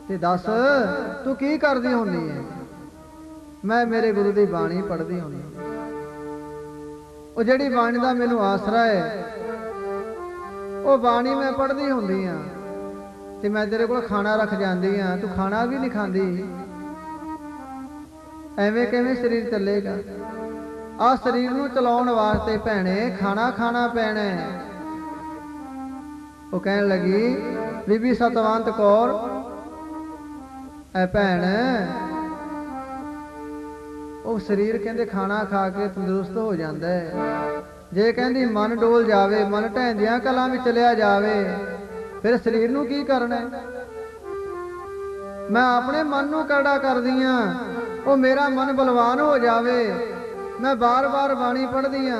ਤੇ ਦੱਸ ਤੂੰ ਕੀ ਕਰਦੀ ਹੁੰਦੀ ਹੈ? ਮੈਂ ਮੇਰੇ ਗੁਰੂ ਦੀ ਬਾਣੀ ਪੜ੍ਹਦੀ ਹੁੰਦੀ। ਉਹ ਜਿਹੜੀ ਬਾਣੀ ਦਾ ਮੈਨੂੰ ਆਸਰਾ ਹੈ, ਉਹ ਬਾਣੀ ਮੈਂ ਪੜ੍ਹਦੀ ਹੁੰਦੀ ਆ, ਤੇ ਮੈਂ ਤੇਰੇ ਕੋਲ ਖਾਣਾ ਰੱਖ ਜਾਂਦੀ ਆ, ਤੂੰ ਖਾਣਾ ਵੀ ਨਹੀਂ ਖਾਂਦੀ। ਐਵੇਂ ਕਿਵੇਂ ਸਰੀਰ ਚੱਲੇਗਾ? ਆਹ ਸਰੀਰ ਨੂੰ ਚਲਾਉਣ ਵਾਸਤੇ ਭੈਣੇ ਖਾਣਾ ਖਾਣਾ ਪੈਣਾ ਹੈ। ਉਹ ਕਹਿਣ ਲੱਗੀ, ਬੀਬੀ ਸਤਵੰਤ ਕੌਰ, ਐ ਭੈਣ, ਉਹ ਸਰੀਰ ਕਹਿੰਦੇ ਖਾਣਾ ਖਾ ਕੇ ਤੰਦਰੁਸਤ ਹੋ ਜਾਂਦਾ ਹੈ। ਜੇ ਕਹਿੰਦੀ ਮਨ ਡੋਲ ਜਾਵੇ, ਮਨ ਢਹਿੰਦਿਆਂ ਕਲਾਂ ਵਿੱਚ ਚਲਿਆ ਜਾਵੇ, ਫਿਰ ਸਰੀਰ ਨੂੰ ਕੀ ਕਰਨਾ? ਮੈਂ ਆਪਣੇ ਮਨ ਨੂੰ ਕਰੜਾ ਕਰਦੀ ਆ, ਉਹ ਮੇਰਾ ਮਨ ਬਲਵਾਨ ਹੋ ਜਾਵੇ, ਮੈਂ ਬਾਰ-ਬਾਰ ਬਾਣੀ ਪੜ੍ਹਦੀ ਆ।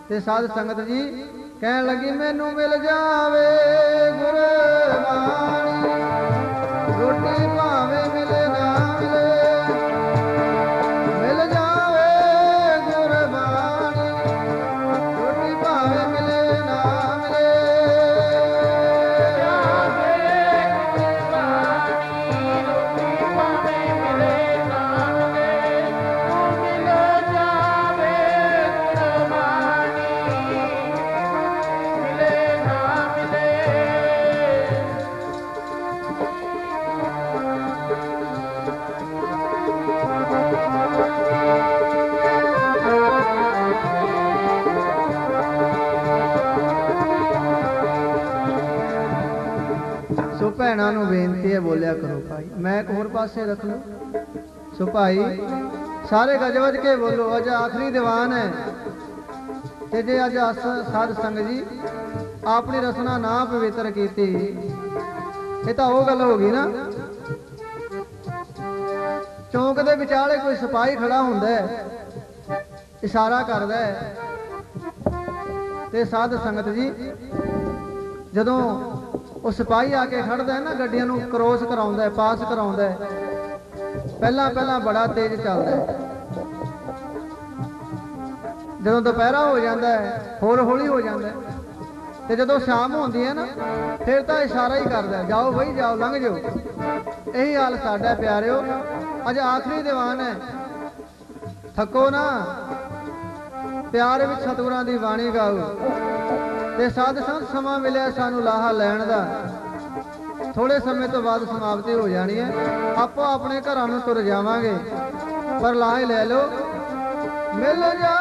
ਤੇ ਸਾਧ ਸੰਗਤ ਜੀ ਕਹਿਣ ਲੱਗੀ, ਮੈਨੂੰ ਮਿਲ ਜਾਵੇ ਗੁਰਬਾਣੀ, ਰੋਟੀ ਭਾਵੇਂ ਮਿਲੇ ਨਾ ਮਿਲੇ, ਮਿਲ ਜਾਵੇ ਗੁਰਬਾਣੀ, ਰੋਟੀ ਭਾਵੇਂ ਮਿਲੇ ਨਾ ਮਿਲੇ। ਸੋ ਭੈਣਾਂ ਨੂੰ ਬੇਨਤੀ ਹੈ, ਬੋਲਿਆ ਕਰੋ ਭਾਈ, ਮੈਂ ਇੱਕ ਹੋਰ ਪਾਸੇ ਰੱਖ ਲਓ। ਸੋ ਭਾਈ ਸਾਰੇ ਗੱਜ ਵੱਜ ਕੇ ਬੋਲੋ, ਅੱਜ ਆਖਰੀ ਦੀਵਾਨ ਹੈ। ਤੇ ਜੇ ਅੱਜ ਸਾਧ ਸੰਗਤ ਜੀ ਆਪਣੀ ਰਸਨਾ ਨਾ ਪਵਿੱਤਰ ਕੀਤੀ, ਇਹ ਤਾਂ ਉਹ ਗੱਲ ਹੋ ਗਈ ਨਾ। ਚੌਂਕ ਦੇ ਵਿਚਾਲੇ ਕੋਈ ਸਿਪਾਹੀ ਖੜਾ ਹੁੰਦਾ ਹੈ, ਇਸ਼ਾਰਾ ਕਰਦਾ ਹੈ, ਤੇ ਸਾਧ ਸੰਗਤ ਜੀ ਜਦੋਂ ਉਹ ਸਿਪਾਹੀ ਆ ਕੇ ਖੜਦਾ ਹੈ ਨਾ, ਗੱਡੀਆਂ ਨੂੰ ਕ੍ਰੋਸ ਕਰਾਉਂਦਾ ਹੈ, ਪਾਸ ਕਰਾਉਂਦਾ ਹੈ, ਪਹਿਲਾਂ ਬੜਾ ਤੇਜ਼ ਚੱਲਦਾ ਹੈ। ਜਦੋਂ ਦੁਪਹਿਰਾ ਹੋ ਜਾਂਦਾ ਹੈ, ਹੋਰ ਹੌਲੀ ਹੋ ਜਾਂਦਾ ਹੈ, ਤੇ ਜਦੋਂ ਸ਼ਾਮ ਹੁੰਦੀ ਹੈ ਨਾ, ਫਿਰ ਤਾਂ ਇਸ਼ਾਰਾ ਹੀ ਕਰਦਾ, ਜਾਓ ਬਈ ਜਾਓ, ਲੰਘ ਜਾਓ। ਇਹੀ ਹਾਲ ਸਾਡਾ ਪਿਆਰਿਓ, ਅੱਜ ਆਖਰੀ ਦੀਵਾਨ ਹੈ, ਥੱਕੋ ਨਾ, ਪਿਆਰ ਵਿੱਚ ਸਤਿਗੁਰਾਂ ਦੀ ਬਾਣੀ ਗਾਓ। ਤੇ ਸਾਧ ਸੰਗਤ ਸਮਾਂ ਮਿਲਿਆ ਸਾਨੂੰ ਲਾਹਾ ਲੈਣ ਦਾ, ਥੋੜੇ ਸਮੇਂ ਤੋਂ ਬਾਅਦ ਸਮਾਪਤੀ ਹੋ ਜਾਣੀ ਹੈ, ਆਪੋ ਆਪਣੇ ਘਰਾਂ ਨੂੰ ਤੁਰ ਜਾਵਾਂਗੇ, ਪਰ ਲਾਹੇ ਲੈ ਲਓ। ਮਿਲ ਜਾ